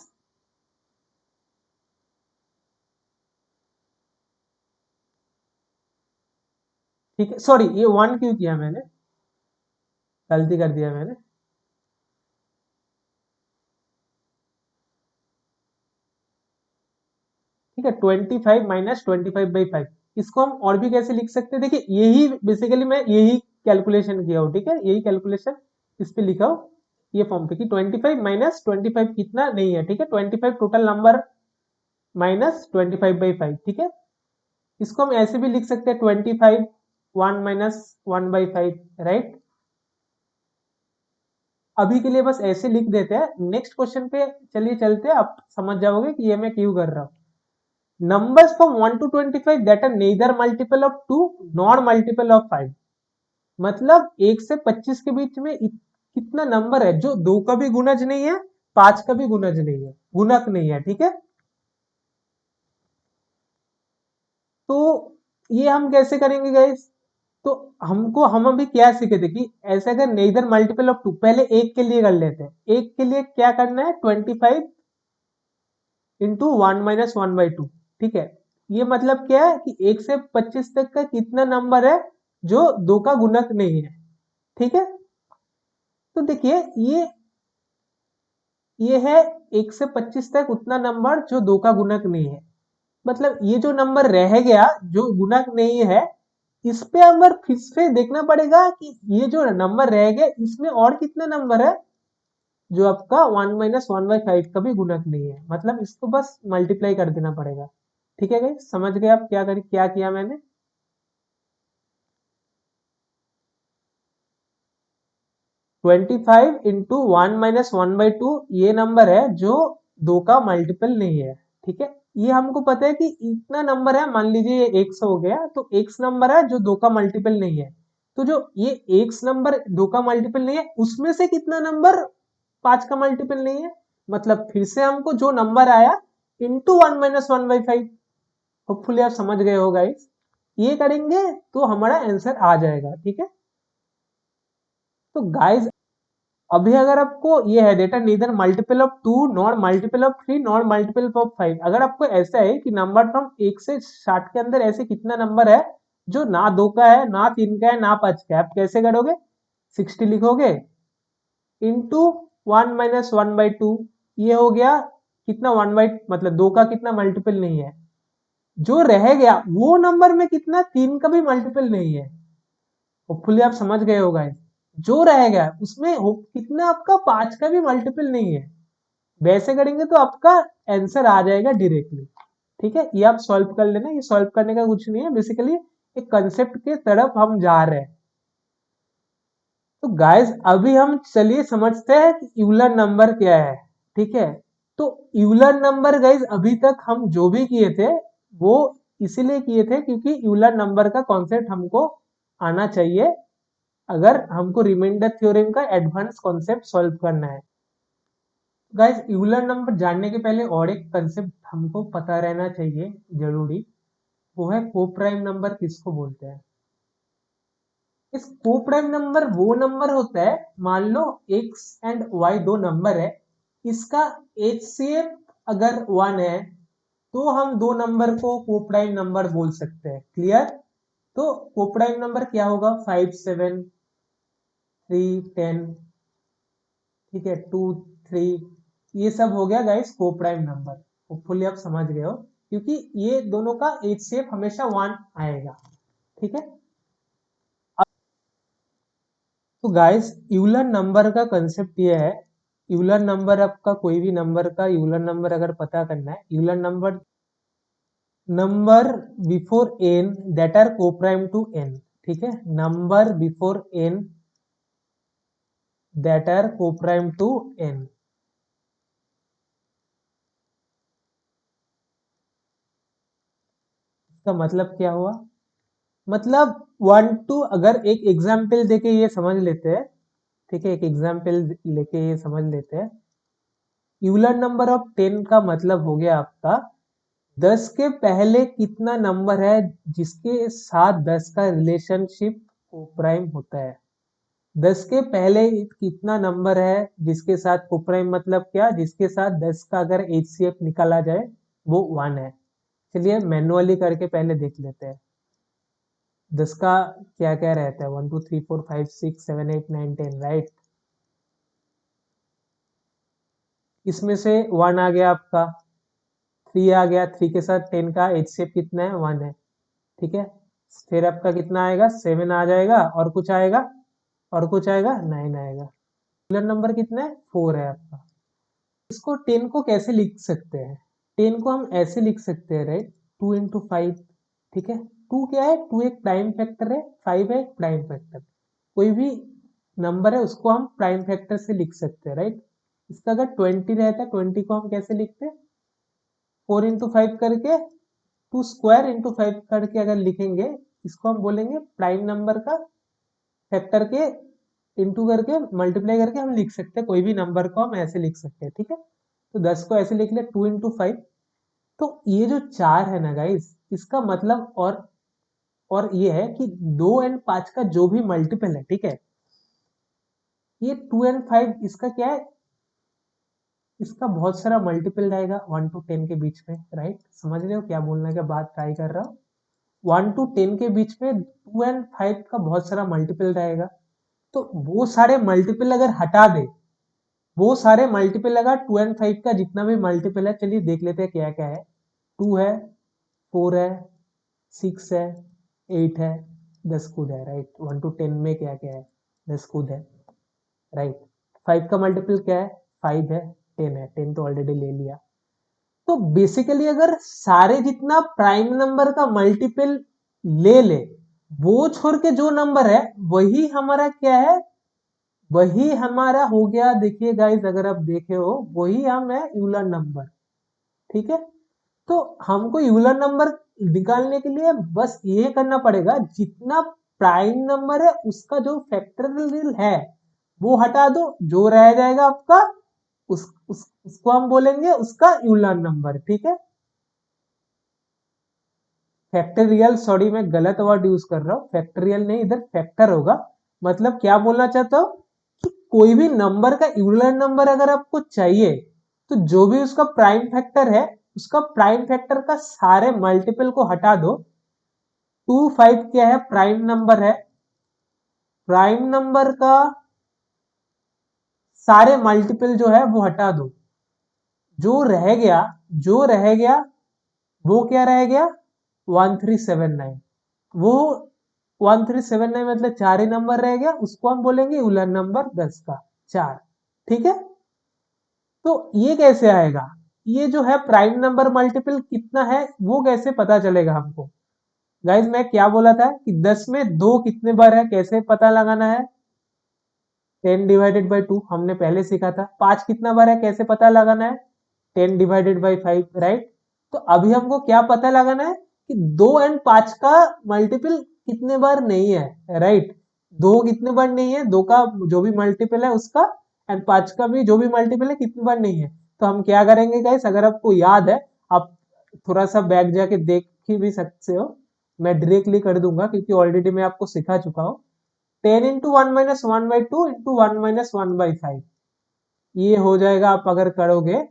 [SPEAKER 1] ठीक है, सॉरी ये 1 क्यों किया मैंने, गलती कर दिया मैंने। ठीक है, 25 माइनस 25/5, इसको हम और भी कैसे लिख सकते हैं, देखिए यही बेसिकली मैं यही कैलकुलेशन किया हूँ। ठीक है, यही कैलकुलेशन इस पे लिखा हूँ, ये फॉर्म पे कि 25 माइनस 25 कितना नहीं है। ठीक है, 25 टोटल नंबर माइनस 25/5। ठीक है, इसको हम ऐसे भी लिख सकते हैं 25 1 माइनस 1/5, राइट। अभी के लिए बस ऐसे लिख देते हैं, नेक्स्ट क्वेश्चन पे चलिए चलते हैं, आप समझ जाओगे कि ये मैं क्यों कर रहा हूँ। Numbers from 1 to 25 that are neither multiple of 2 nor multiple of 5, मतलब 1 से 25 के बीच में कितना नंबर है जो 2 का भी गुणज नहीं है, 5 का भी गुणज नहीं है, गुणक नहीं है। ठीक है, तो ये हम कैसे करेंगे गाइस, तो हम अभी क्या सीखे थे कि ऐसे अगर नेदर मल्टीपल ऑफ 2, पहले एक के लिए कर लेते हैं। एक के लिए क्या करना है, 25 इंटू 1 - 1/2। ठीक है, ये मतलब क्या है कि 1 से 25 तक का कितना नंबर है जो 2 का गुणक नहीं है। ठीक है, तो देखिए ये है 1 से 25 तक उतना नंबर जो 2 का गुणक नहीं है, मतलब ये जो नंबर रह गया जो गुणक नहीं है, इस पे अगर फिर से देखना पड़ेगा कि ये जो नंबर रह गया इसमें और कितना नंबर है जो आपका 1 - 1/5 का भी गुणक नहीं है, मतलब इसको बस मल्टीप्लाई कर देना पड़ेगा। ठीक है गाइस, समझ गए आप क्या किया मैंने। 25 इंटू 1 - 1/2 ये नंबर है जो 2 का मल्टीपल नहीं है। ठीक है, ये हमको पता है कि इतना नंबर है, मान लीजिए ये एक्स हो गया, तो एक्स नंबर है जो 2 का मल्टीपल नहीं है। तो जो ये एक्स नंबर 2 का मल्टीपल नहीं है उसमें से कितना नंबर 5 का मल्टीपल नहीं है, मतलब फिर से हमको जो नंबर आया इंटू 1 - 1/5। होपफुली आप समझ गए हो गाइस, ये करेंगे तो हमारा आंसर आ जाएगा। ठीक है, तो गाइस अभी अगर आपको ये है data neither multiple of 2 nor multiple of 3 nor multiple of 5, अगर आपको ऐसा है कि नंबर फ्रॉम 1 से 60 के अंदर ऐसे कितना नंबर है जो ना 2 का है, ना 3 का है, ना 5 का है, आप कैसे करोगे, 60 लिखोगे इंटू 1 - 1/2, ये हो गया कितना, 1 मतलब 2 का कितना मल्टीपल नहीं है, जो रह गया वो नंबर में कितना, 3 का भी मल्टीपल नहीं है। होपफुली आप समझ गए होगा। जो रहेगा उसमें कितना आपका 5 का भी मल्टीपल नहीं है। वैसे करेंगे तो आपका आंसर आ जाएगा डायरेक्टली। ठीक है, ये आप सॉल्व कर लेना, ये सॉल्व करने का कुछ नहीं है, बेसिकली एक कंसेप्ट के तरफ हम जा रहे हैं। तो गाइस अभी हम चलिए समझते हैं कि यूलर नंबर क्या है। ठीक है, तो यूलर नंबर गाइस अभी तक हम जो भी किए थे वो इसीलिए किए थे क्योंकि यूलर नंबर का कॉन्सेप्ट हमको आना चाहिए अगर हमको रिमाइंडर थ्योरम का एडवांस कॉन्सेप्ट सॉल्व करना है। गाइस यूलर नंबर जानने के पहले और एक कंसेप्ट हमको पता रहना चाहिए जरूरी, वो है कोप्राइम नंबर किसको बोलते हैं। इस कोप्राइम नंबर वो नंबर होता है, मान लो x एंड y दो नंबर है, इसका HCF अगर 1 है तो हम दो नंबर को कोप्राइम नंबर बोल सकते हैं। क्लियर? तो कोप्राइम नंबर क्या होगा? 5 7 3 10, ठीक है, 2 3, ये सब हो गया गाइस कोप्राइम नंबर। होपफुली आप समझ गए हो क्योंकि ये दोनों का HCF हमेशा 1 आएगा। ठीक है, तो गाइस यूलर नंबर का कंसेप्ट ये है, यूलर नंबर आपका कोई भी नंबर का यूलर नंबर अगर पता करना है, Euler number number before n that are coprime to n। ठीक है, number before n that are coprime to n। इसका मतलब क्या हुआ? मतलब 1 2 अगर एक एग्जाम्पल देके ये समझ लेते हैं। ठीक है, एक एग्जाम्पल लेके ये समझ लेते हैं। यूलर नंबर ऑफ 10 का मतलब हो गया आपका 10 के पहले कितना नंबर है जिसके साथ 10 का रिलेशनशिप कोप्राइम होता है। 10 के पहले कितना नंबर है जिसके साथ कोप्राइम, मतलब क्या, जिसके साथ 10 का अगर HCF निकाला जाए वो 1 है। चलिए मैनुअली करके पहले देख लेते हैं। 10 का क्या क्या रहता है? 1 2 3 4 5 6 7 8 9 10, राइट। इसमें से 1 आ गया आपका, 3 आ गया, 3 के साथ 10 का HCF कितना है? 1 है। ठीक है, फिर आपका कितना आएगा? 7 आ जाएगा, और कुछ आएगा, और कुछ आएगा, 9 आएगा। रियल नंबर कितना है? 4 है आपका। इसको 10 को कैसे लिख सकते हैं? 10 को हम ऐसे लिख सकते हैं, राइट, 2 इंटू 5। ठीक है, 2 क्या है? 2 एक प्राइम फैक्टर है, 5 है एक प्राइम फैक्टर। कोई भी नंबर है उसको हम प्राइम फैक्टर से लिख सकते हैं, राइट। इसका अगर 20 रहता है, 20 को हम कैसे लिखते हैं? 4 इंटू 5 करके, 2 स्क्वायर इंटू 5 करके अगर लिखेंगे, इसको हम बोलेंगे प्राइम नंबर का फैक्टर के इंटू करके मल्टीप्लाई करके हम लिख सकते हैं। कोई भी नंबर को हम ऐसे लिख सकते हैं। ठीक है, तो 10 को ऐसे लिख ले, 2 इंटू 5। तो ये जो 4 है ना गाइस, इसका मतलब और ये है कि 2 एंड 5 का जो भी मल्टीपल है, ठीक है, ये 2 एंड 5 इसका क्या है? इसका बहुत सारा मल्टीपल रहेगा 1 टू 10 के बीच में, राइट। समझ रहे हो क्या बोलने का बात ट्राई कर रहा हूँ? 1 टू 10 के बीच में 2 एंड 5 का बहुत सारा मल्टीपल रहेगा। तो वो सारे मल्टीपल अगर हटा दे, वो सारे मल्टीपल अगर 2 एंड 5 का जितना भी मल्टीपल है, चलिए देख लेते हैं क्या क्या है। 2 है, 4 है, 6 है, 8 है, 10 खुद है, राइट। 1 टू 10 में क्या क्या है? 10 खुद है, राइट। 5 का मल्टीपल क्या है? 5 है, 10 है, 10 तो ऑलरेडी ले लिया। तो बेसिकली अगर सारे जितना प्राइम नंबर का मल्टीपल ले ले, वो छोड़ के जो नंबर है वही हमारा क्या है? वही हमारा हो गया। देखिए गाइस, अगर आप देखे हो, वही हम है यूलर नंबर। ठीक है, तो हमको यूलर नंबर निकालने के लिए बस ये करना पड़ेगा, जितना प्राइम नंबर है उसका जो फैक्टोरियल है वो हटा दो, जो रह जाएगा आपका उसको हम बोलेंगे उसका यूलर नंबर। ठीक है, फैक्टोरियल, सॉरी मैं गलत वर्ड यूज कर रहा हूँ, फैक्टोरियल नहीं, इधर फैक्टर होगा। मतलब क्या बोलना चाहता हूँ कि कोई भी नंबर का यूलर नंबर अगर आपको चाहिए, तो जो भी उसका प्राइम फैक्टर है, उसका प्राइम फैक्टर का सारे मल्टीपल को हटा दो। 2 5 क्या है? प्राइम नंबर है। प्राइम नंबर का सारे मल्टीपल जो है वो हटा दो, जो रह गया, जो रह गया वो क्या रह गया? 1379। वो 1379 मतलब 4 ही नंबर रह गया, उसको हम बोलेंगे यूलर नंबर 10 का 4। ठीक है, तो ये कैसे आएगा, ये जो है प्राइम नंबर मल्टीपल कितना है वो कैसे पता चलेगा हमको। गाइज मैं क्या बोला था कि 10 में 2 कितने बार है कैसे पता लगाना है, 10/2 हमने पहले सीखा था। 5 कितना बार है कैसे पता लगाना है, 10/5, राइट। तो अभी हमको क्या पता लगाना है कि 2 एंड 5 का मल्टीपल कितने बार नहीं है, राइट। 2 कितने बार नहीं है, 2 का जो भी मल्टीपल है उसका, एंड 5 का भी जो भी मल्टीपल है कितनी बार नहीं है। तो हम क्या करेंगे गाइस, अगर आपको याद है आप थोड़ा सा बैक जाके देख ही भी सकते हो, मैं डायरेक्टली कर दूंगा क्योंकि ऑलरेडी मैं आपको सिखा चुका हूँ। 10 into 1 - 1/2 into 1 - 1/5 ये हो जाएगा, आप अगर करोगे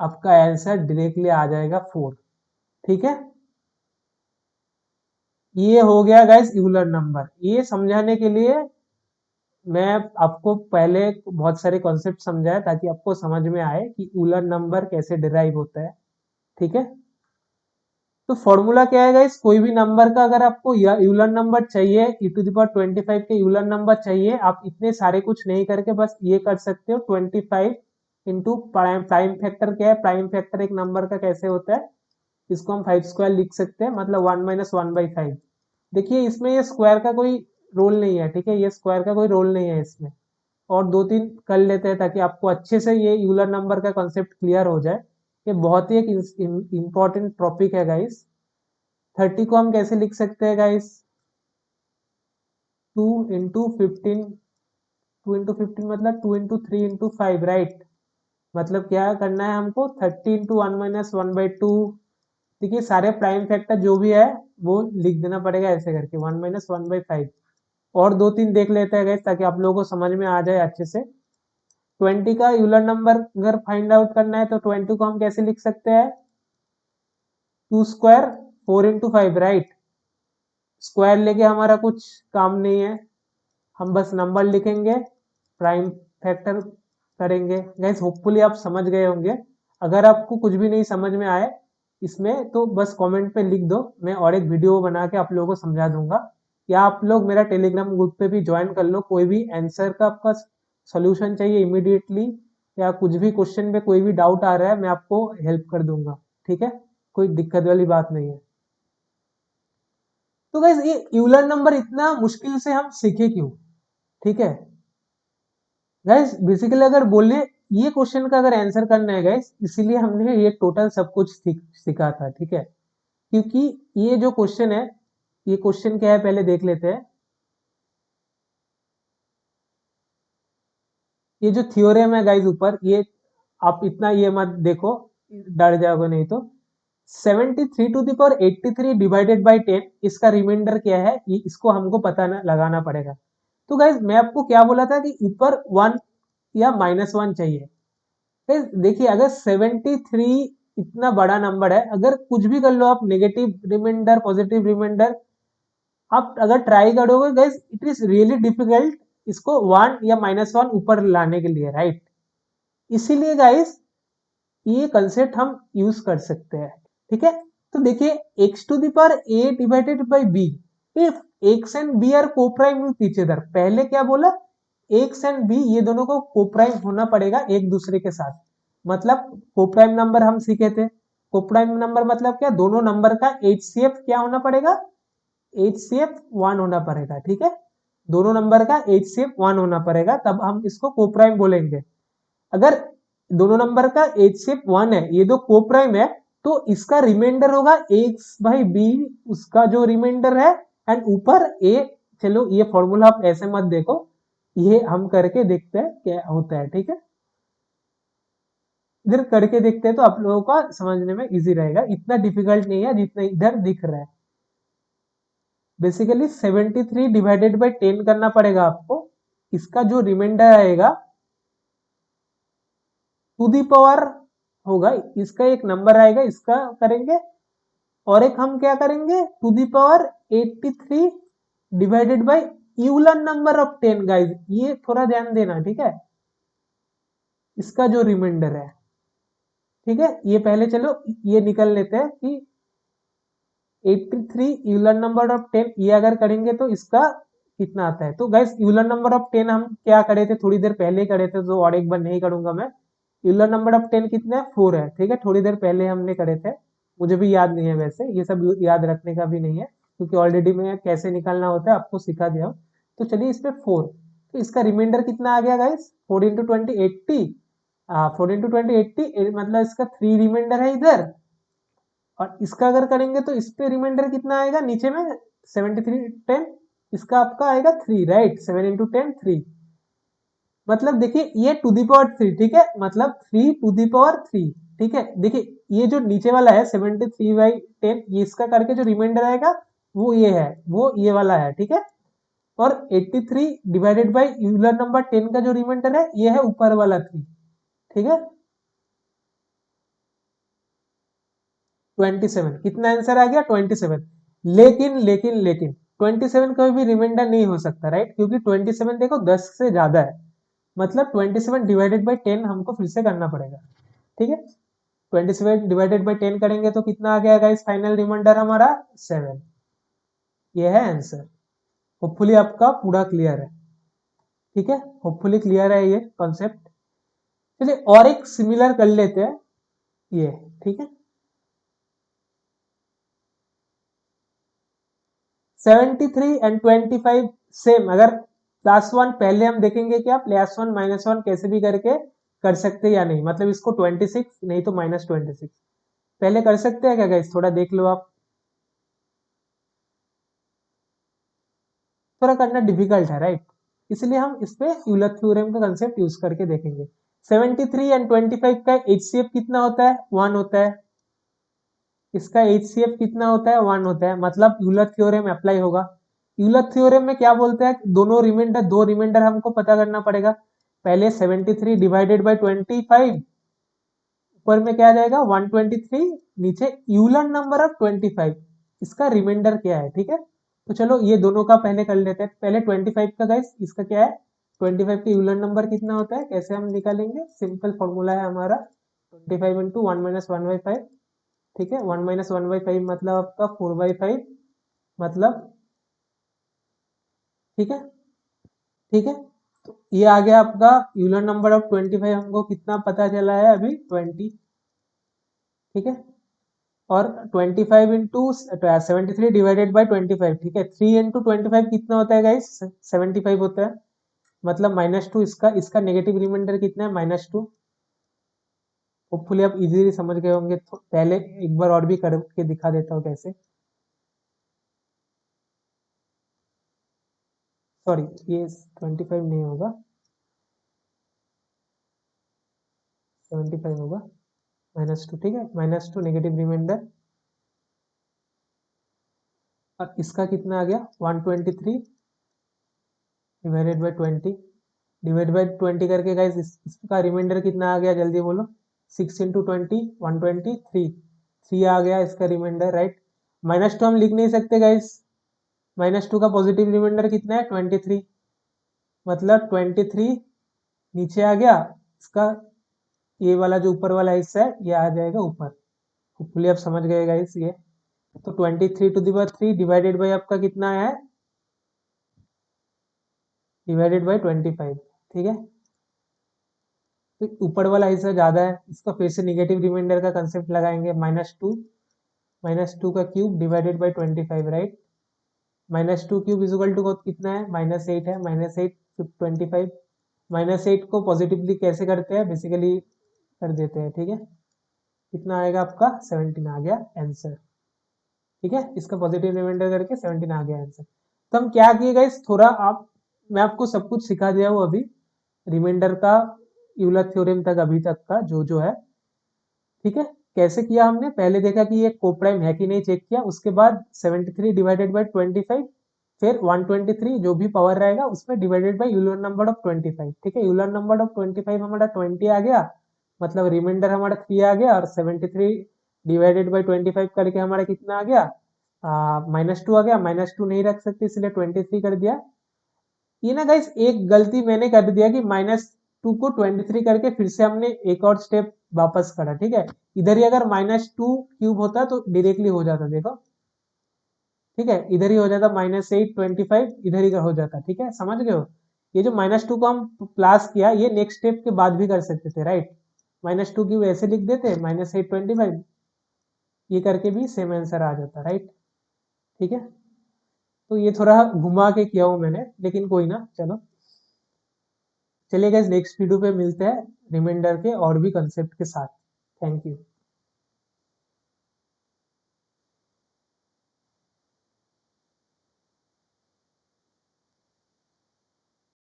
[SPEAKER 1] आपका आंसर डायरेक्टली आ जाएगा 4। ठीक है, ये हो गया गाइस यूलर नंबर। ये समझाने के लिए मैं आपको पहले बहुत सारे कॉन्सेप्ट समझाया ताकि आपको समझ में आए कि यूलर नंबर कैसे डिराइव होता है। ठीक है, तो फॉर्मूला क्या है गाइस, कोई भी नंबर का अगर आपको यूलर नंबर चाहिए, e⁻25 के यूलर नंबर चाहिए, आप इतने सारे कुछ नहीं करके बस ये कर सकते हो, 25 इंटू प्राइम प्राइम फैक्टर क्या है, प्राइम फैक्टर एक नंबर का कैसे होता है, इसको हम 5 स्क्वायर लिख सकते हैं, मतलब 1 - 1/5। देखिए इसमें ये स्क्वायर का कोई रोल नहीं है, ठीक है, ये स्क्वायर का कोई रोल नहीं है इसमें। और 2-3 कर लेते हैं ताकि आपको अच्छे से ये यूलर नंबर का कॉन्सेप्ट क्लियर हो जाए। ये बहुत ही एक इंपॉर्टेंट टॉपिक है गाइस। 30 को हम कैसे लिख सकते हैं गाइस, 2 into 15, 2 into 15 मतलब 2 into 3 into 5, राइट। मतलब क्या करना है हमको, 30 into 1 - 1/2। देखिए सारे प्राइम फैक्टर जो भी है वो लिख देना पड़ेगा ऐसे करके, 1 - 1/5। और 2-3 देख लेते हैं गाइस ताकि आप लोगों को समझ में आ जाए अच्छे से। 20 का यूलर नंबर अगर फाइंड आउट करना है तो 20 को हम कैसे लिख सकते हैं, 2 स्क्वायर 4 into 5, राइट। स्क्वायर लेके हमारा कुछ काम नहीं है, हम बस नंबर लिखेंगे, प्राइम फैक्टर करेंगे। गाइस होपफुली आप समझ गए होंगे। अगर आपको कुछ भी नहीं समझ में आए इसमें तो बस कमेंट पे लिख दो, मैं और एक वीडियो बना के आप लोगों को समझा दूंगा। या आप लोग मेरा टेलीग्राम ग्रुप पे भी ज्वाइन कर लो, कोई भी आंसर का आपका सोल्यूशन चाहिए इमीडिएटली, या कुछ भी क्वेश्चन में कोई भी डाउट आ रहा है मैं आपको हेल्प कर दूंगा। ठीक है, कोई दिक्कत वाली बात नहीं है। तो गाइस ये यूलर नंबर इतना मुश्किल से हम सीखे क्यों, ठीक है गाइस, बेसिकली अगर बोले ये क्वेश्चन का अगर आंसर करना है गाइस, इसीलिए हमने ये टोटल सब कुछ सीखा था। ठीक है, क्योंकि ये जो क्वेश्चन है, ये क्वेश्चन क्या है पहले देख लेते हैं। ये जो थ्योरम है गाइस ऊपर, ये आप इतना ये मत देखो, डर जाओगे नहीं तो। 73 to the power 83 divided by 10, इसका रिमाइंडर क्या है ये इसको हमको पता लगाना पड़ेगा। तो गाइस मैं आपको क्या बोला था कि ऊपर 1 या -1 चाहिए। गाइस देखिए अगर 73 इतना बड़ा नंबर है, अगर कुछ भी कर लो आप, नेगेटिव रिमाइंडर पॉजिटिव रिमाइंडर, आप अगर ट्राई करोगे guys it is really difficult इसको 1 या -1 ऊपर लाने के लिए, राइट। इसीलिए गाइस ये कंसेप्ट हम यूज कर सकते हैं। ठीक है, तो देखिए x⁻a divided by b, if x and b are coprime with each other, पहले क्या बोला, x एंड b ये दोनों को कोप्राइम होना पड़ेगा एक दूसरे के साथ। मतलब कोप्राइम नंबर हम सीखे थे, कोप्राइम नंबर मतलब क्या, दोनों नंबर का HCF क्या होना पड़ेगा, HCF 1 होना पड़ेगा। ठीक है, दोनों नंबर का HCF 1 होना पड़ेगा, तब हम इसको कोप्राइम बोलेंगे। अगर दोनों नंबर का HCF 1 है, ये दो कोप्राइम है, तो इसका रिमाइंडर होगा x/b, उसका जो रिमाइंडर है, एंड ऊपर a। चलो ये फॉर्मूला आप ऐसे मत देखो, ये हम करके देखते हैं क्या होता है। ठीक है, इधर करके देखते हैं तो आप लोगों का समझने में इजी रहेगा, इतना डिफिकल्ट नहीं है जितना इधर दिख रहा है। बेसिकली 73 डिवाइडेड बाई 10 करना पड़ेगा आपको, इसका जो रिमाइंडर आएगा टू दी पावर होगा, इसका एक नंबर आएगा इसका करेंगे, और एक हम क्या करेंगे to the power 83 divided by Euler number of 10। Guys ये थोड़ा ध्यान देना, ठीक है, इसका जो रिमाइंडर है। ठीक है, ये पहले चलो ये निकल लेते हैं कि 83 यूलर नंबर ऑफ 10, ये अगर करेंगे तो इसका कितना आता है। तो गाइस यूलर नंबर ऑफ 10 हम क्या करे थे, थोड़ी देर पहले ही करे थे, तो और एक बार नहीं करूंगा मैं। यूलर नंबर ऑफ 10 कितना है, 4 है, ठीक है, थोड़ी देर पहले हमने करे थे, मुझे भी याद नहीं है, वैसे ये सब याद रखने का भी नहीं है, क्योंकि ऑलरेडी मैं कैसे निकालना होता है आपको सिखा दिया हूं। तो चलिए इस पे 4, तो इसका रिमाइंडर कितना आ गया गाइस, 4 इंटू 20 80, 4 इंटू 20 80, मतलब इसका 3 रिमाइंडर है इधर, और इसका अगर करेंगे तो इस पे रिमाइंडर कितना आएगा नीचे में, 73 10, इसका आपका आएगा 3, राइट, 7 इंटू 10 3, मतलब देखिए ये टू दी पावर 3, ठीक है, मतलब 3 टू दी पावर 3, ठीक है। देखिए ये जो नीचे वाला है 73/10, ये इसका करके जो रिमाइंडर आएगा वो ये है, वो ये वाला है, ठीक है। और 83 डिवाइडेड बाई यूलर नंबर 10 का जो रिमाइंडर है ये है ऊपर वाला 3, ठीक है। 27, कितना आंसर आ गया 27। लेकिन 27 कभी भी रिमाइंडर नहीं हो सकता, राइट, क्योंकि 27 देखो 10 से ज्यादा है, मतलब 27 डिवाइडेड बाई 10 हमको फिर से करना पड़ेगा, ठीक है। 27 डिवाइडेड बाई 10 करेंगे तो कितना आ गया गाइस, फाइनल रिमाइंडर हमारा 7, ये है आंसर। होपफुली आपका पूरा क्लियर है, ठीक है, होपफुली क्लियर है ये कॉन्सेप्ट। चलिए और एक सिमिलर कर लेते हैं, ये, ठीक है। 73 एंड 25 सेम, अगर प्लस वन पहले हम देखेंगे कि आप प्लस वन माइनस वन कैसे भी करके कर सकते हैं या नहीं, मतलब इसको 26 नहीं तो -26 पहले कर सकते हैं क्या गाइस, थोड़ा देख लो आप, थोड़ा करना डिफिकल्ट है, राइट, इसलिए हम इस पे यूलर थ्योरम का कंसेप्ट यूज करके देखेंगे। 73 एंड 25 का एचसीएफ कितना होता है, 1 होता है, इसका एचसीएफ कितना होता है, 1 होता है, मतलब यूलर थ्योरम अप्लाई होगा। यूलर थ्योरम में क्या बोलते हैं, दोनों रिमाइंडर, दो रिमाइंडर हमको पता करना पड़ेगा। पहले 73 डिवाइडेड बाई 25, ऊपर में क्या आ जाएगा 123, नीचे यूलर नंबर ऑफ 25, इसका रिमाइंडर क्या है, ठीक है। तो चलो ये दोनों का पहले कर लेते हैं, पहले 25 का गाइस, इसका क्या है, 25 का यूलर नंबर कितना होता है, कैसे हम निकालेंगे, सिंपल फॉर्मूला है हमारा, 25 इंटू 1 - 1/5, ठीक है, 1 - 1/5 मतलब आपका 4/5, मतलब, ठीक है, ठीक है। तो ये आ गया आपका यूलर नंबर ऑफ 25, हमको कितना पता चला है अभी 20, ठीक है। और 25 इंटू 73 डिवाइडेड बाई 25, ठीक है, 3 इंटू 25 कितना होता है गाइस, 75 होता है, मतलब -2, इसका इसका नेगेटिव रिमाइंडर कितना है, -2। होपफुली आप इजीली समझ गए होंगे, तो पहले एक बार और भी करके दिखा देता हूँ कैसे, सॉरी ये 25 नहीं होगा, 75 होगा, -2, ठीक है, -2 नेगेटिव रिमाइंडर, और इसका कितना आ गया 123 डिवाइडेड बाई 20, डिवाइड बाई 20 करके गाइस इसका रिमाइंडर कितना आ गया, जल्दी बोलो, 6 इंटू 20 123, 3 आ गया इसका रिमाइंडर, राइट। -2 हम लिख नहीं सकते गाइस, -2 का पॉजिटिव रिमाइंडर कितना है 23, मतलब 23 नीचे आ गया, इसका ये वाला जो ऊपर वाला हिस्सा है ये आ जाएगा ऊपर। होपफुली आप समझ गए गाइस ये। तो 23 to the power 3 divided by आपका कितना है, डिवाइडेड बाई 25, ठीक है। तो ऊपर वाला हिस्सा ज्यादा है, इसका फिर से निगेटिव रिमाइंडर का कंसेप्ट लगाएंगे, -2 का cube divided by 25, right, -2 cube is equal to कितना है, -8 है, -8 25, -8 को पॉजिटिवली कैसे करते हैं, बेसिकली कर देते हैं, ठीक है। कितना आएगा आपका 17 आ गया आंसर, ठीक है, इसका पॉजिटिव रिमाइंडर करके 17 आ गया आंसर। तो हम क्या किए गाइस, थोड़ा आप, मैं आपको सब कुछ सिखा दिया हूँ अभी, रिमाइंडर का यूलर थ्योरम तक अभी तक का जो जो है, ठीक है। कैसे किया हमने, पहले देखा कि ये कोप्राइम है कि नहीं, चेक किया, उसके बाद 73 डिवाइडेड बाई 25, फिर 123 जो भी पावर रहेगा उसमें divided by Euler number of 25, ठीक है, यूलर नंबर ऑफ 25 हमारा 20 आ गया, मतलब रिमाइंडर हमारा 3 आ गया, और 73 डिवाइडेड बाई 25 करके हमारा कितना आ गया, -2 आ गया, -2 नहीं रख सकते इसलिए 23 कर दिया। ये ना गाइस एक गलती मैंने कर दिया कि -2 को 23 करके फिर से हमने एक और स्टेप वापस करा, ठीक है, इधर ही अगर -2 क्यूब होता तो डायरेक्टली हो जाता, देखो ठीक है, इधर ही हो जाता -825, इधर ही का हो जाता। ठीक है, समझ गए हो? ये जो -2 को हम प्लस किया, ये नेक्स्ट स्टेप के बाद भी कर सकते थे, राइट? -2 की वैसे लिख देते, -825, ये करके भी सेम आंसर आ जाता, राइट? ठीक है, तो ये थोड़ा घुमा के किया हूं मैंने, लेकिन कोई ना, चलो। चलिए गाइस, नेक्स्ट वीडियो पे मिलते हैं रिमाइंडर के और भी कंसेप्ट के साथ। Thank you.